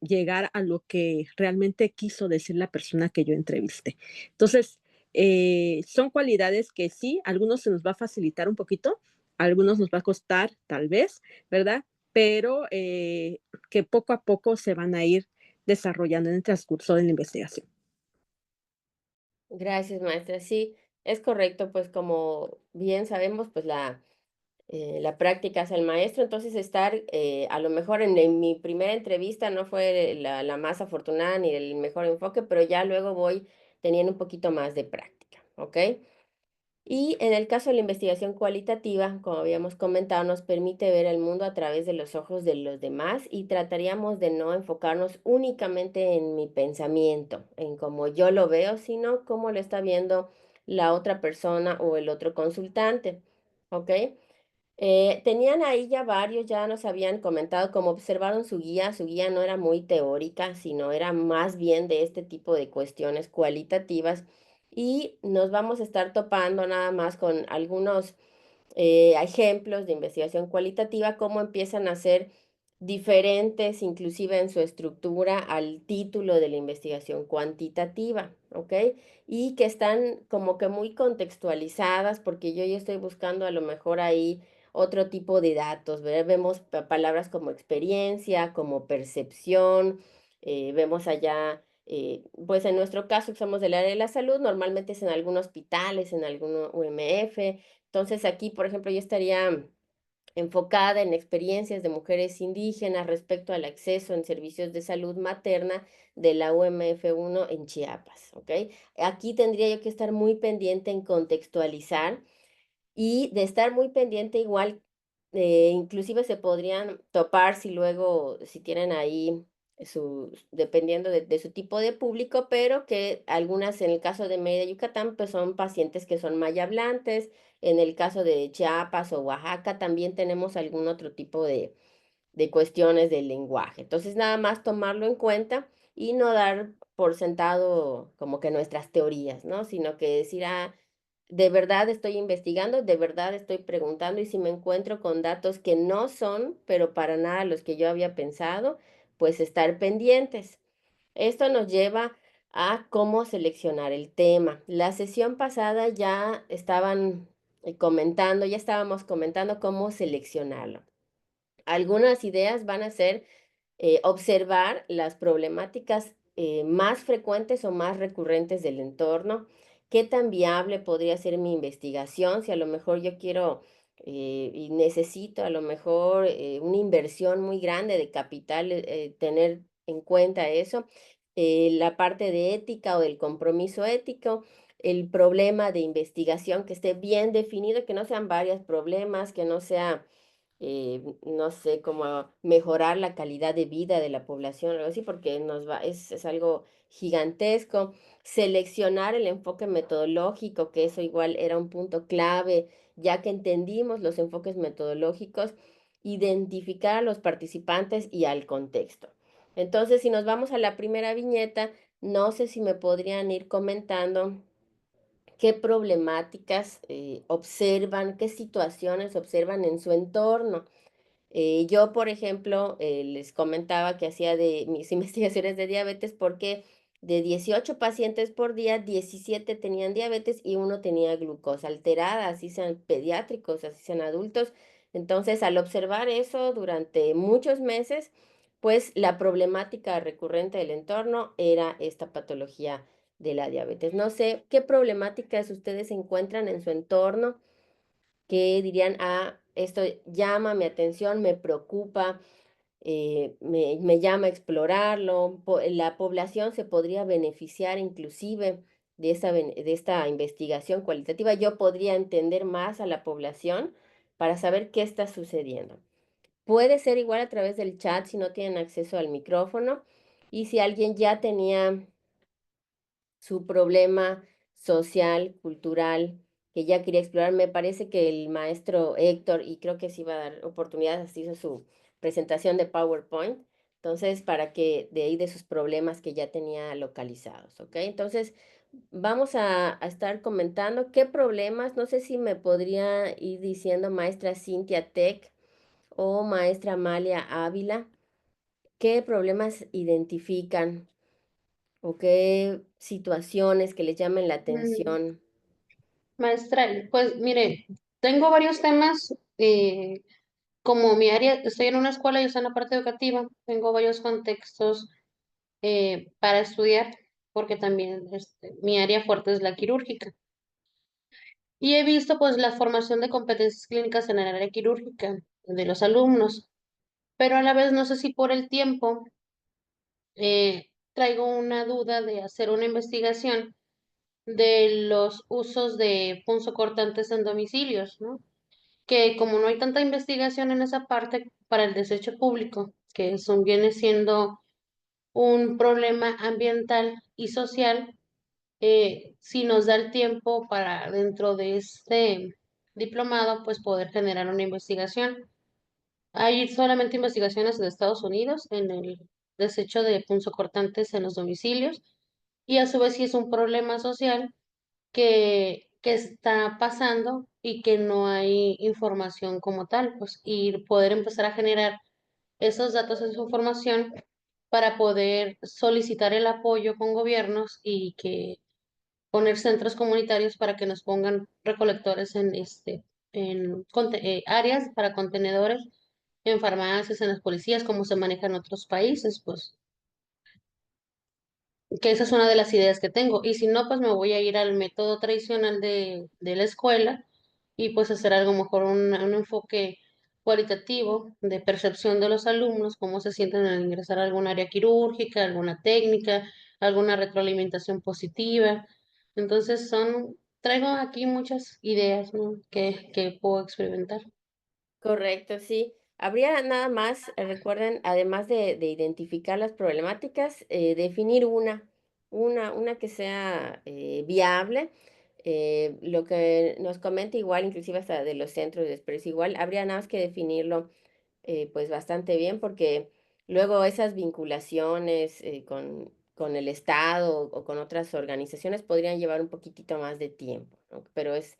llegar a lo que realmente quiso decir la persona que yo entrevisté. Entonces, son cualidades que sí, a algunos se nos va a facilitar un poquito, a algunos nos va a costar tal vez, ¿verdad? Pero que poco a poco se van a ir desarrollando en el transcurso de la investigación. Gracias, maestra. Sí, es correcto, pues como bien sabemos, pues la práctica es el maestro, entonces estar, a lo mejor en mi primera entrevista no fue la más afortunada ni el mejor enfoque, pero ya luego voy teniendo un poquito más de práctica, ¿ok? Y en el caso de la investigación cualitativa, como habíamos comentado, nos permite ver el mundo a través de los ojos de los demás y trataríamos de no enfocarnos únicamente en mi pensamiento, en cómo yo lo veo, sino cómo lo está viendo la otra persona o el otro consultante, ¿ok? Tenían ahí ya varios, ya nos habían comentado cómo observaron su guía no era muy teórica, sino era más bien de este tipo de cuestiones cualitativas y nos vamos a estar topando nada más con algunos ejemplos de investigación cualitativa, cómo empiezan a ser diferentes, inclusive en su estructura, al título de la investigación cuantitativa, ¿ok? Y que están como que muy contextualizadas, porque yo ya estoy buscando a lo mejor ahí otro tipo de datos, ¿verdad? Vemos palabras como experiencia, como percepción, vemos allá, pues en nuestro caso que somos del área de la salud, normalmente es en algunos hospitales, en algún UMF, entonces aquí, por ejemplo, yo estaría enfocada en experiencias de mujeres indígenas respecto al acceso en servicios de salud materna de la UMF1 en Chiapas, ¿ok? Aquí tendría yo que estar muy pendiente en contextualizar y de estar muy pendiente igual, inclusive se podrían topar si luego, si tienen ahí dependiendo de su tipo de público, pero que algunas, en el caso de Mérida, Yucatán, pues son pacientes que son mayablantes, en el caso de Chiapas o Oaxaca también tenemos algún otro tipo de cuestiones del lenguaje. Entonces, nada más tomarlo en cuenta y no dar por sentado como que nuestras teorías, ¿no? Sino que decir, de verdad estoy investigando, de verdad estoy preguntando y si me encuentro con datos que no son, pero para nada los que yo había pensado, pues estar pendientes. Esto nos lleva a cómo seleccionar el tema. La sesión pasada ya estaban comentando, ya estábamos comentando cómo seleccionarlo. Algunas ideas van a ser observar las problemáticas más frecuentes o más recurrentes del entorno, qué tan viable podría ser mi investigación, si a lo mejor yo quiero y necesito a lo mejor una inversión muy grande de capital, tener en cuenta eso, la parte de ética o del compromiso ético, el problema de investigación que esté bien definido, que no sean varios problemas, que no sea no sé, cómo mejorar la calidad de vida de la población, algo así, porque es algo gigantesco. Seleccionar el enfoque metodológico, que eso igual era un punto clave, ya que entendimos los enfoques metodológicos, identificar a los participantes y al contexto. Entonces, si nos vamos a la primera viñeta, no sé si me podrían ir comentando qué problemáticas observan, qué situaciones observan en su entorno. Yo, por ejemplo, les comentaba que hacía de mis investigaciones de diabetes porque de 18 pacientes por día, 17 tenían diabetes y uno tenía glucosa alterada, así sean pediátricos, así sean adultos. Entonces, al observar eso durante muchos meses, pues la problemática recurrente del entorno era esta patología de la diabetes. No sé qué problemáticas ustedes encuentran en su entorno que dirían, esto llama mi atención, me preocupa, me llama a explorarlo. La población se podría beneficiar inclusive de esta investigación cualitativa. Yo podría entender más a la población para saber qué está sucediendo. Puede ser igual a través del chat si no tienen acceso al micrófono y si alguien ya tenía su problema social, cultural, que ya quería explorar. Me parece que el maestro Héctor, y creo que sí va a dar oportunidades, hizo su presentación de PowerPoint, Entonces, para que de ahí de sus problemas que ya tenía localizados, ¿ok? Entonces, vamos a estar comentando qué problemas, no sé si me podría ir diciendo maestra Cintia Tech o maestra Amalia Ávila, qué problemas identifican o qué situaciones que les llamen la Mm, atención. Maestra, pues mire, tengo varios temas, como mi área, estoy en una escuela y estoy en la parte educativa, tengo varios contextos para estudiar, porque también mi área fuerte es la quirúrgica. Y he visto pues la formación de competencias clínicas en el área quirúrgica de los alumnos, pero a la vez no sé si por el tiempo traigo una duda de hacer una investigación de los usos de punzocortantes en domicilios, ¿no? Que como no hay tanta investigación en esa parte para el desecho público, que son, viene siendo un problema ambiental y social, si nos da el tiempo para dentro de este diplomado, pues poder generar una investigación. Hay solamente investigaciones de Estados Unidos en el desecho de punzocortantes en los domicilios y a su vez sí es un problema social que está pasando y que no hay información como tal, pues, y poder empezar a generar esos datos, esa información para poder solicitar el apoyo con gobiernos y que poner centros comunitarios para que nos pongan recolectores en áreas para contenedores, en farmacias, en las policías, como se maneja en otros países, pues que esa es una de las ideas que tengo. Y si no, pues me voy a ir al método tradicional de la escuela y pues hacer algo mejor, un enfoque cualitativo de percepción de los alumnos, cómo se sienten al ingresar a algún área quirúrgica, alguna técnica, alguna retroalimentación positiva. Entonces traigo aquí muchas ideas, ¿no? que puedo experimentar. Correcto, sí. Habría nada más, recuerden, además de identificar las problemáticas, definir una que sea viable. Lo que nos comenta igual, inclusive hasta de los centros de express igual, habría nada más que definirlo pues bastante bien porque luego esas vinculaciones con el Estado o con otras organizaciones podrían llevar un poquitito más de tiempo, ¿no? Pero es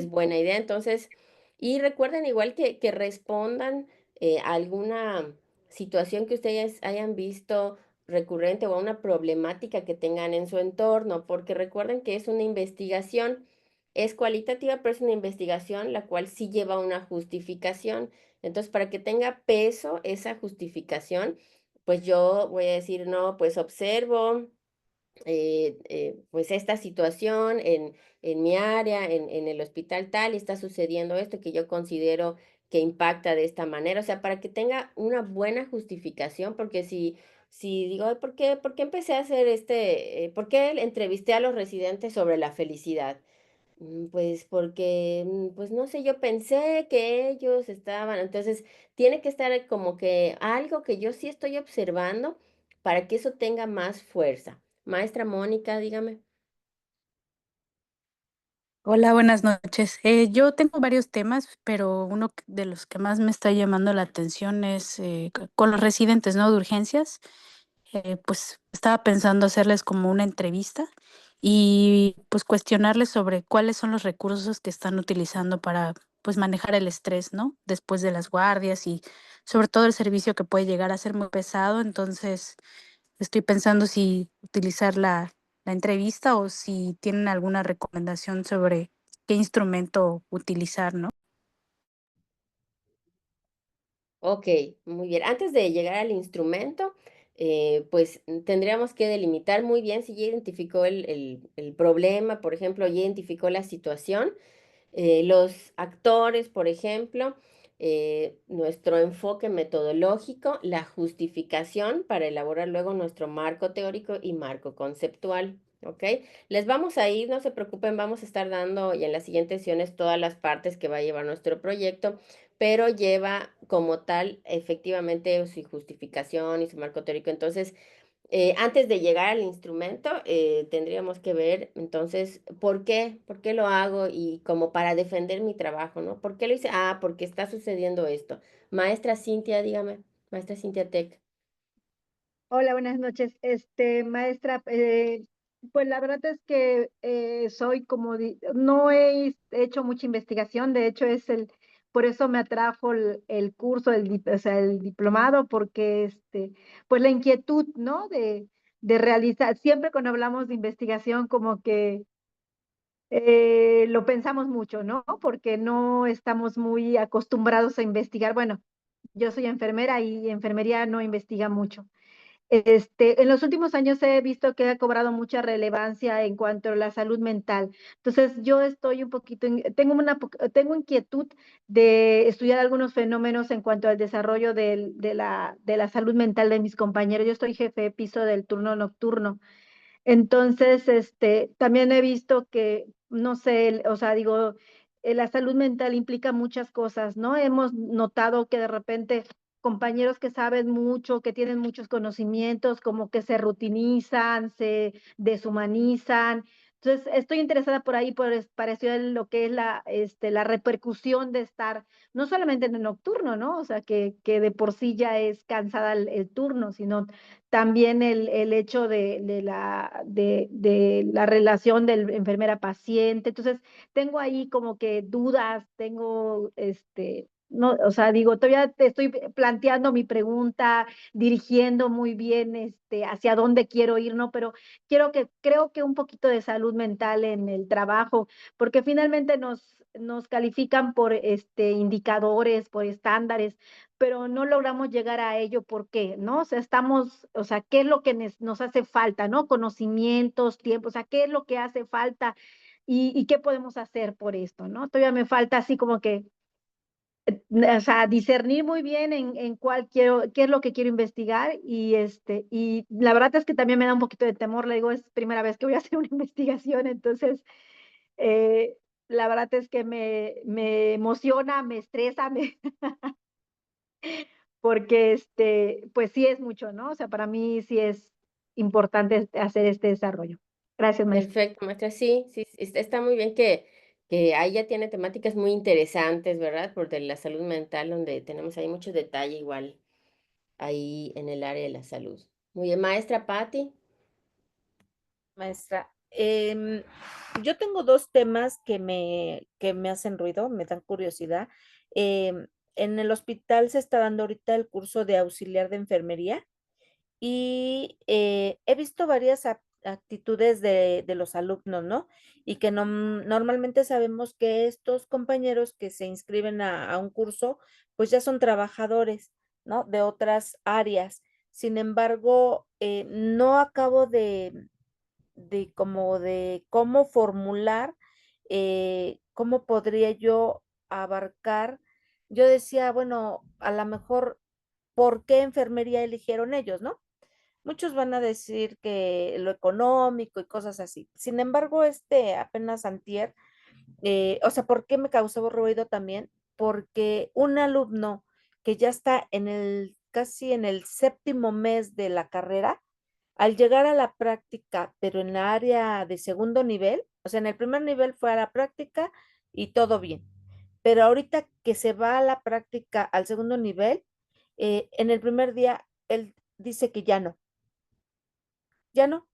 buena idea. Entonces, y recuerden igual que respondan a alguna situación que ustedes hayan visto recurrente o a una problemática que tengan en su entorno, porque recuerden que es una investigación, es cualitativa, pero es una investigación la cual sí lleva una justificación. Entonces, para que tenga peso esa justificación, pues yo voy a decir, no, pues observo pues esta situación en mi área, en el hospital tal, y está sucediendo esto que yo considero que impacta de esta manera. O sea, para que tenga una buena justificación, porque si digo, "Ay, por qué empecé a hacer por qué entrevisté a los residentes sobre la felicidad? Pues porque, pues no sé, yo pensé que ellos estaban, entonces tiene que estar como que algo que yo sí estoy observando para que eso tenga más fuerza. Maestra Mónica, dígame. Hola, buenas noches. Yo tengo varios temas, pero uno de los que más me está llamando la atención es con los residentes, ¿no? De urgencias. Pues estaba pensando hacerles como una entrevista y pues cuestionarles sobre cuáles son los recursos que están utilizando para pues manejar el estrés, ¿no? Después de las guardias y sobre todo el servicio que puede llegar a ser muy pesado. Entonces, estoy pensando si utilizar la entrevista o si tienen alguna recomendación sobre qué instrumento utilizar, ¿no? Ok, muy bien. Antes de llegar al instrumento, pues tendríamos que delimitar muy bien si ya identificó el problema, por ejemplo, ya identificó la situación. Los actores, por ejemplo, nuestro enfoque metodológico, la justificación para elaborar luego nuestro marco teórico y marco conceptual. ¿Ok? Les vamos a ir, no se preocupen, vamos a estar dando y en las siguientes sesiones todas las partes que va a llevar nuestro proyecto, pero lleva como tal efectivamente su justificación y su marco teórico. Entonces, antes de llegar al instrumento, tendríamos que ver entonces por qué lo hago y como para defender mi trabajo, ¿no? ¿Por qué lo hice? Ah, porque está sucediendo esto. Maestra Cintia, dígame, maestra Cintia Tech. Hola, buenas noches. Maestra, pues la verdad es que soy no he hecho mucha investigación, de hecho por eso me atrajo el curso, o sea, el diplomado, porque pues la inquietud, ¿no? De realizar, siempre cuando hablamos de investigación, como que lo pensamos mucho, ¿no? Porque no estamos muy acostumbrados a investigar. Bueno, yo soy enfermera y enfermería no investiga mucho. En los últimos años he visto que ha cobrado mucha relevancia en cuanto a la salud mental. Entonces, yo estoy un poquito, tengo inquietud de estudiar algunos fenómenos en cuanto al desarrollo de la salud mental de mis compañeros. Yo estoy jefe de piso del turno nocturno. Entonces, también he visto que, no sé, o sea, digo, la salud mental implica muchas cosas, ¿no? Hemos notado que de repente compañeros que saben mucho, que tienen muchos conocimientos, como que se rutinizan, se deshumanizan. Entonces, estoy interesada por ahí para estudiar lo que es la repercusión de estar, no solamente en el nocturno, ¿no? O sea, que de por sí ya es cansada el turno, sino también el hecho de la relación del enfermera-paciente. Entonces, tengo ahí como que dudas, no, o sea, digo, todavía te estoy planteando mi pregunta, dirigiendo muy bien, hacia dónde quiero ir, ¿no? Pero creo que un poquito de salud mental en el trabajo, porque finalmente nos califican por, indicadores, por estándares, pero no logramos llegar a ello. ¿Por qué? ¿No? O sea, ¿qué es lo que nos hace falta? ¿No? Conocimientos, tiempo, o sea, ¿qué es lo que hace falta y qué podemos hacer por esto? ¿No? Todavía me falta así como que, o sea, discernir muy bien en qué es lo que quiero investigar y la verdad es que también me da un poquito de temor, le digo, es primera vez que voy a hacer una investigación, entonces, eh, la verdad es que me emociona, me estresa, porque pues sí es mucho, ¿no? O sea, para mí sí es importante hacer este desarrollo. Gracias, maestra. Perfecto, maestra. Sí, sí, sí, está muy bien que ahí ya tiene temáticas muy interesantes, ¿verdad? Por de la salud mental, donde tenemos ahí mucho detalle igual ahí en el área de la salud. Muy bien, maestra Patti. Maestra, yo tengo dos temas que me hacen ruido, me dan curiosidad. En el hospital se está dando ahorita el curso de auxiliar de enfermería y he visto varias actitudes de los alumnos, ¿no? Y que normalmente sabemos que estos compañeros que se inscriben a un curso, pues ya son trabajadores, ¿no? De otras áreas. Sin embargo, no acabo de cómo formular, cómo podría yo abarcar. Yo decía, bueno, a lo mejor, ¿por qué enfermería eligieron ellos, no? Muchos van a decir que lo económico y cosas así. Sin embargo, apenas antier, o sea, ¿por qué me causó ruido también? Porque un alumno que ya está casi en el séptimo mes de la carrera, al llegar a la práctica, pero en la área de segundo nivel, o sea, en el primer nivel fue a la práctica y todo bien, pero ahorita que se va a la práctica al segundo nivel, en el primer día él dice que ya no, ya no.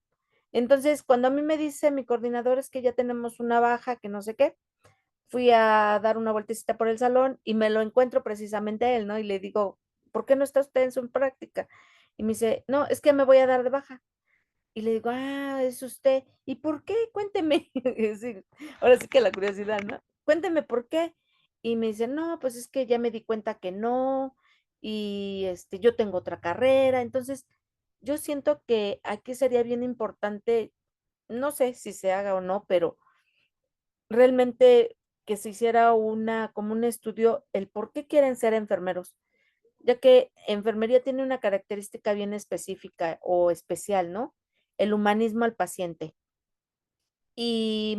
Entonces, cuando a mí me dice mi coordinador es que ya tenemos una baja, que no sé qué, fui a dar una vueltecita por el salón y me lo encuentro precisamente a él, ¿no? Y le digo, ¿por qué no está usted en su práctica? Y me dice, no, es que me voy a dar de baja. Y le digo, ah, es usted. ¿Y por qué? Cuénteme. Sí, ahora sí que la curiosidad, ¿no? Cuénteme por qué. Y me dice, no, pues es que ya me di cuenta que no, y yo tengo otra carrera. Entonces, yo siento que aquí sería bien importante, no sé si se haga o no, pero realmente que se hiciera como un estudio, el por qué quieren ser enfermeros, ya que enfermería tiene una característica bien específica o especial, ¿no? El humanismo al paciente. Y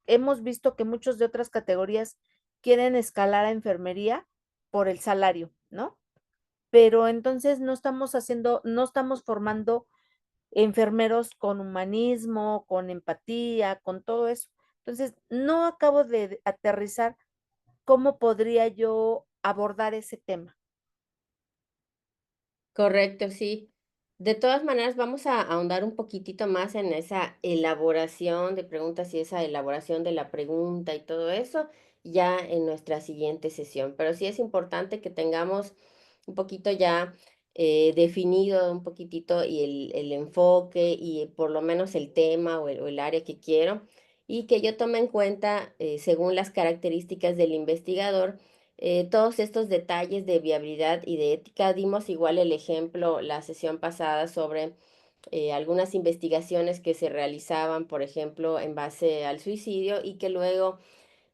hemos visto que muchos de otras categorías quieren escalar a enfermería por el salario, ¿no? Pero entonces no estamos formando enfermeros con humanismo, con empatía, con todo eso. Entonces, no acabo de aterrizar cómo podría yo abordar ese tema. Correcto, sí. De todas maneras, vamos a ahondar un poquitito más en esa elaboración de preguntas y esa elaboración de la pregunta y todo eso ya en nuestra siguiente sesión. Pero sí es importante que tengamos un poquito ya definido un poquitito y el enfoque y por lo menos el tema o el área que quiero y que yo tome en cuenta según las características del investigador todos estos detalles de viabilidad y de ética. Dimos igual el ejemplo la sesión pasada sobre algunas investigaciones que se realizaban, por ejemplo, en base al suicidio y que luego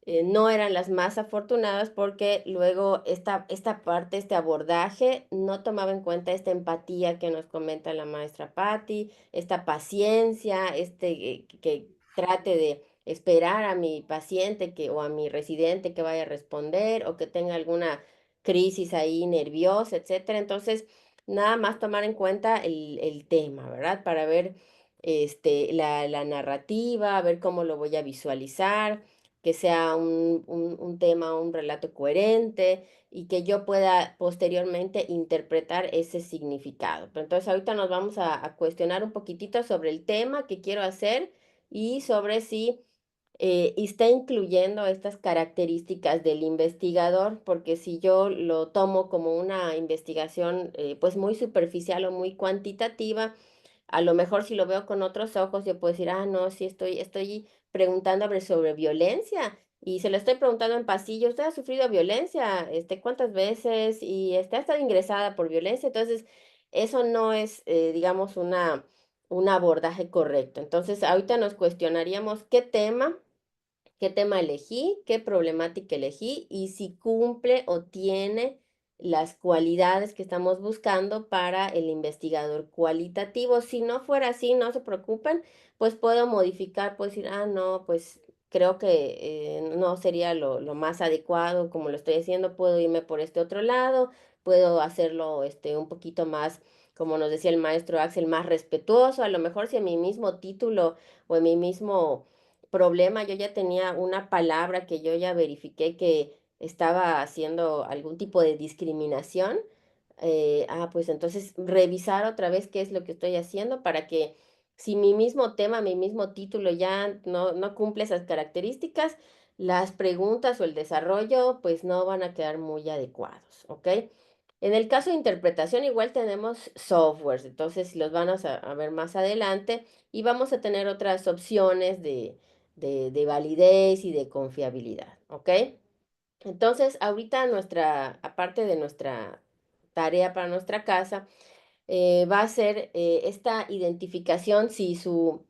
no eran las más afortunadas porque luego esta parte, este abordaje, no tomaba en cuenta esta empatía que nos comenta la maestra Patti, esta paciencia, que trate de esperar a mi paciente o a mi residente que vaya a responder o que tenga alguna crisis ahí nerviosa, etcétera. Entonces, nada más tomar en cuenta el tema, ¿verdad? Para ver la narrativa, ver cómo lo voy a visualizar, que sea un tema, un relato coherente y que yo pueda posteriormente interpretar ese significado. Pero entonces ahorita nos vamos a cuestionar un poquitito sobre el tema que quiero hacer y sobre si está incluyendo estas características del investigador, porque si yo lo tomo como una investigación pues muy superficial o muy cuantitativa, a lo mejor si lo veo con otros ojos, yo puedo decir, ah, no, sí estoy preguntando sobre violencia y se lo estoy preguntando en pasillo, ¿usted ha sufrido violencia? ¿Cuántas veces? Y ha estado ingresada por violencia. Entonces, eso no es, digamos, un abordaje correcto. Entonces, ahorita nos cuestionaríamos qué tema elegí, qué problemática elegí y si cumple o tiene las cualidades que estamos buscando para el investigador cualitativo. Si no fuera así, no se preocupen, pues puedo modificar, puedo decir, ah, no, pues creo que no sería lo más adecuado como lo estoy haciendo, puedo irme por este otro lado, puedo hacerlo un poquito más, como nos decía el maestro Axel, más respetuoso. A lo mejor si en mi mismo título o en mi mismo problema, yo ya tenía una palabra que yo ya verifiqué que estaba haciendo algún tipo de discriminación. Pues entonces revisar otra vez qué es lo que estoy haciendo para que si mi mismo tema, mi mismo título ya no cumple esas características, las preguntas o el desarrollo pues no van a quedar muy adecuados, ¿ok? En el caso de interpretación igual tenemos softwares, entonces los van a ver más adelante y vamos a tener otras opciones de validez y de confiabilidad, ¿ok? Entonces, ahorita aparte de nuestra tarea para nuestra casa, va a ser esta identificación si su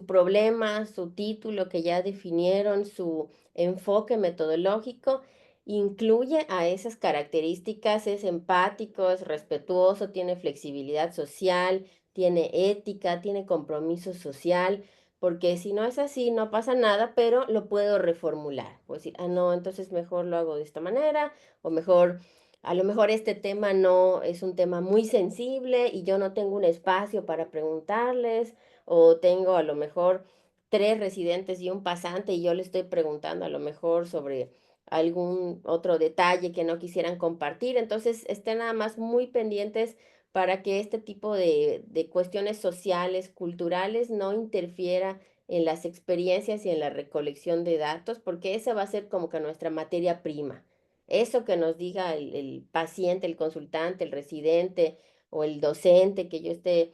problema, su título que ya definieron, su enfoque metodológico, incluye a esas características, es empático, es respetuoso, tiene flexibilidad social, tiene ética, tiene compromiso social, porque si no es así, no pasa nada, pero lo puedo reformular. Pues decir, ah, no, entonces mejor lo hago de esta manera, o mejor a lo mejor este tema no es un tema muy sensible y yo no tengo un espacio para preguntarles, o tengo a lo mejor 3 residentes y un pasante y yo le estoy preguntando a lo mejor sobre algún otro detalle que no quisieran compartir. Entonces, estén nada más muy pendientes para que este tipo de cuestiones sociales, culturales, no interfiera en las experiencias y en la recolección de datos, porque esa va a ser como que nuestra materia prima. Eso que nos diga el paciente, el consultante, el residente o el docente que yo esté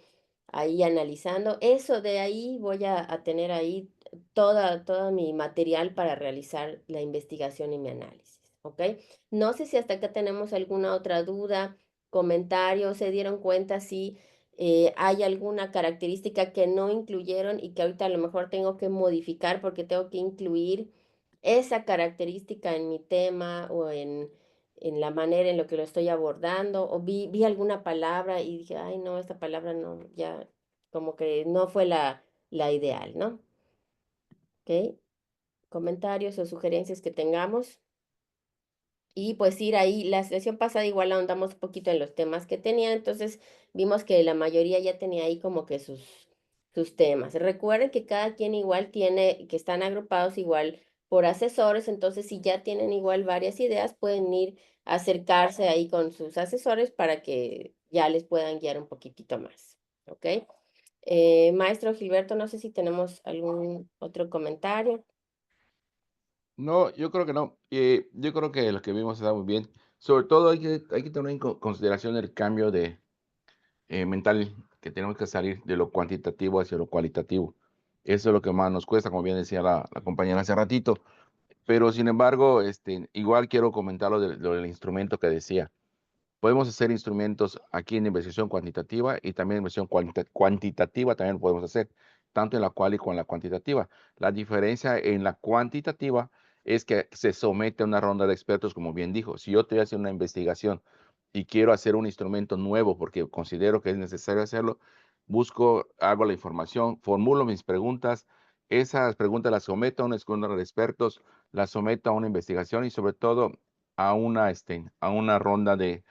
ahí analizando, eso de ahí voy a tener ahí todo mi material para realizar la investigación y mi análisis, ¿ok? No sé si hasta acá tenemos alguna otra duda, comentario, se dieron cuenta si hay alguna característica que no incluyeron y que ahorita a lo mejor tengo que modificar porque tengo que incluir esa característica en mi tema o en la manera en lo que lo estoy abordando, o vi alguna palabra y dije, ay, no, esta palabra no, ya como que no fue la ideal, ¿no? ¿Ok? Comentarios o sugerencias que tengamos. Y pues ir ahí, la sesión pasada igual ahondamos un poquito en los temas que tenía, entonces vimos que la mayoría ya tenía ahí como que sus temas. Recuerden que cada quien igual tiene, que están agrupados igual por asesores, entonces si ya tienen igual varias ideas, pueden ir a acercarse ahí con sus asesores para que ya les puedan guiar un poquitito más, ¿ok? Maestro Gilberto, no sé si tenemos algún otro comentario. No, yo creo que no. Yo creo que lo que vimos está muy bien. Sobre todo hay que tener en consideración el cambio de mental, que tenemos que salir de lo cuantitativo hacia lo cualitativo. Eso es lo que más nos cuesta, como bien decía la compañera hace ratito. Pero sin embargo, igual quiero comentar lo del instrumento que decía. Podemos hacer instrumentos aquí en investigación cuantitativa y también en investigación cuantitativa también lo podemos hacer, tanto en la cual y con la cuantitativa. La diferencia en la cuantitativa es que se somete a una ronda de expertos, como bien dijo. Si yo estoy haciendo una investigación y quiero hacer un instrumento nuevo porque considero que es necesario hacerlo, hago la información, formulo mis preguntas, esas preguntas las someto a una ronda de expertos, las someto a una investigación y sobre todo a una ronda de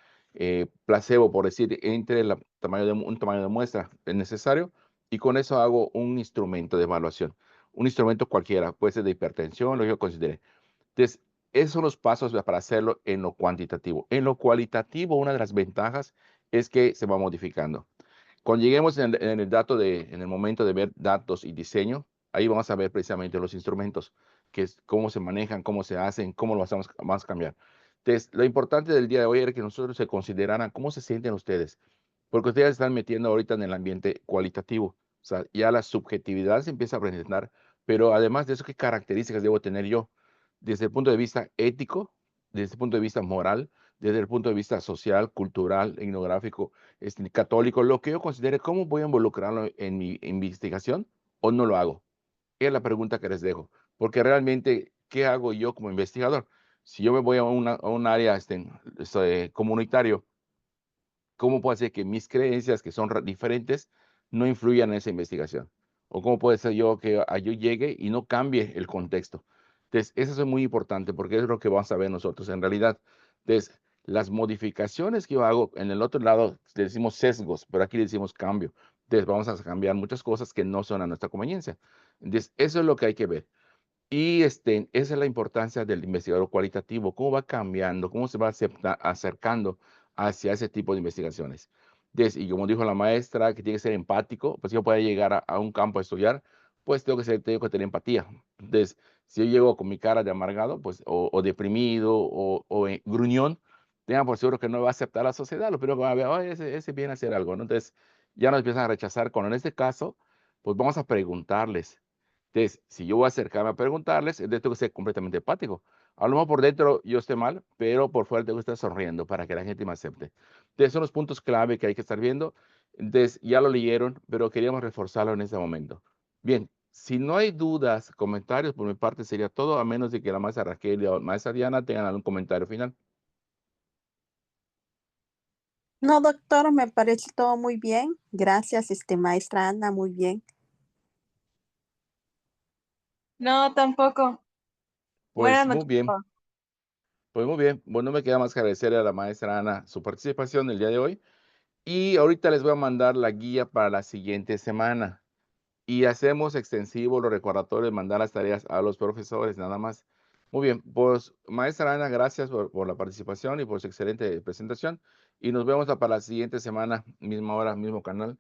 placebo, por decir, entre un tamaño de muestra es necesario, y con eso hago un instrumento de evaluación, un instrumento cualquiera, puede ser de hipertensión, lo que yo considere. Entonces, esos son los pasos para hacerlo en lo cuantitativo. En lo cualitativo, una de las ventajas es que se va modificando. Cuando lleguemos en el momento de ver datos y diseño, ahí vamos a ver precisamente los instrumentos, que es cómo se manejan, cómo se hacen, cómo lo vamos a cambiar. Entonces, lo importante del día de hoy era que nosotros se consideraran cómo se sienten ustedes, porque ustedes están metiendo ahorita en el ambiente cualitativo. O sea, ya la subjetividad se empieza a presentar, pero además de eso, ¿qué características debo tener yo? Desde el punto de vista ético, desde el punto de vista moral, desde el punto de vista social, cultural, etnográfico, católico, lo que yo considere, ¿cómo voy a involucrarlo en mi investigación o no lo hago? Es la pregunta que les dejo, porque realmente, ¿qué hago yo como investigador? Si yo me voy a un área comunitario, ¿cómo puedo hacer que mis creencias, que son diferentes, no influyan en esa investigación? ¿O cómo puede ser yo llegue y no cambie el contexto? Entonces, eso es muy importante porque es lo que vamos a ver nosotros en realidad. Entonces, las modificaciones que yo hago, en el otro lado le decimos sesgos, pero aquí le decimos cambio. Entonces, vamos a cambiar muchas cosas que no son a nuestra conveniencia. Entonces, eso es lo que hay que ver. Y esa es la importancia del investigador cualitativo, cómo va cambiando, cómo se va acercando hacia ese tipo de investigaciones. Y como dijo la maestra, que tiene que ser empático, pues si yo puedo llegar a un campo a estudiar, pues tengo que tener empatía. Entonces, si yo llego con mi cara de amargado, pues, o deprimido, o gruñón, tengan por seguro que no va a aceptar la sociedad, lo primero que va a ver, "Oye, ese viene a hacer algo", ¿no? Entonces, ya nos empiezan a rechazar, cuando en este caso, pues vamos a preguntarles. Entonces, si yo voy a acercarme a preguntarles, tengo que ser completamente empático. A lo mejor por dentro yo esté mal, pero por fuera tengo que estar sonriendo para que la gente me acepte. Entonces, son los puntos clave que hay que estar viendo. Entonces, ya lo leyeron, pero queríamos reforzarlo en este momento. Bien, si no hay dudas, comentarios, por mi parte sería todo, a menos de que la maestra Raquel y la maestra Diana tengan algún comentario final. No, doctor, me parece todo muy bien. Gracias, maestra Ana, muy bien. No, tampoco. Pues Buenas muy noches. bien, pues muy bien. Bueno, no me queda más que agradecerle a la maestra Ana su participación el día de hoy. Y ahorita les voy a mandar la guía para la siguiente semana. Y hacemos extensivo los recordatorios, mandar las tareas a los profesores, nada más. Muy bien, pues maestra Ana, gracias por la participación y por su excelente presentación. Y nos vemos para la siguiente semana, misma hora, mismo canal.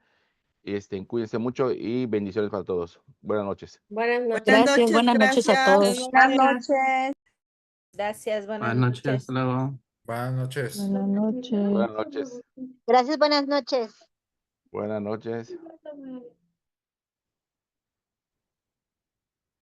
Cuídense mucho y bendiciones para todos. Buenas noches. Buenas noches. Gracias, buenas noches a todos. Buenas noches. Gracias, Buenas noches, hasta luego. Buenas noches. Buenas noches. Buenas noches. Gracias, buenas noches. Buenas noches.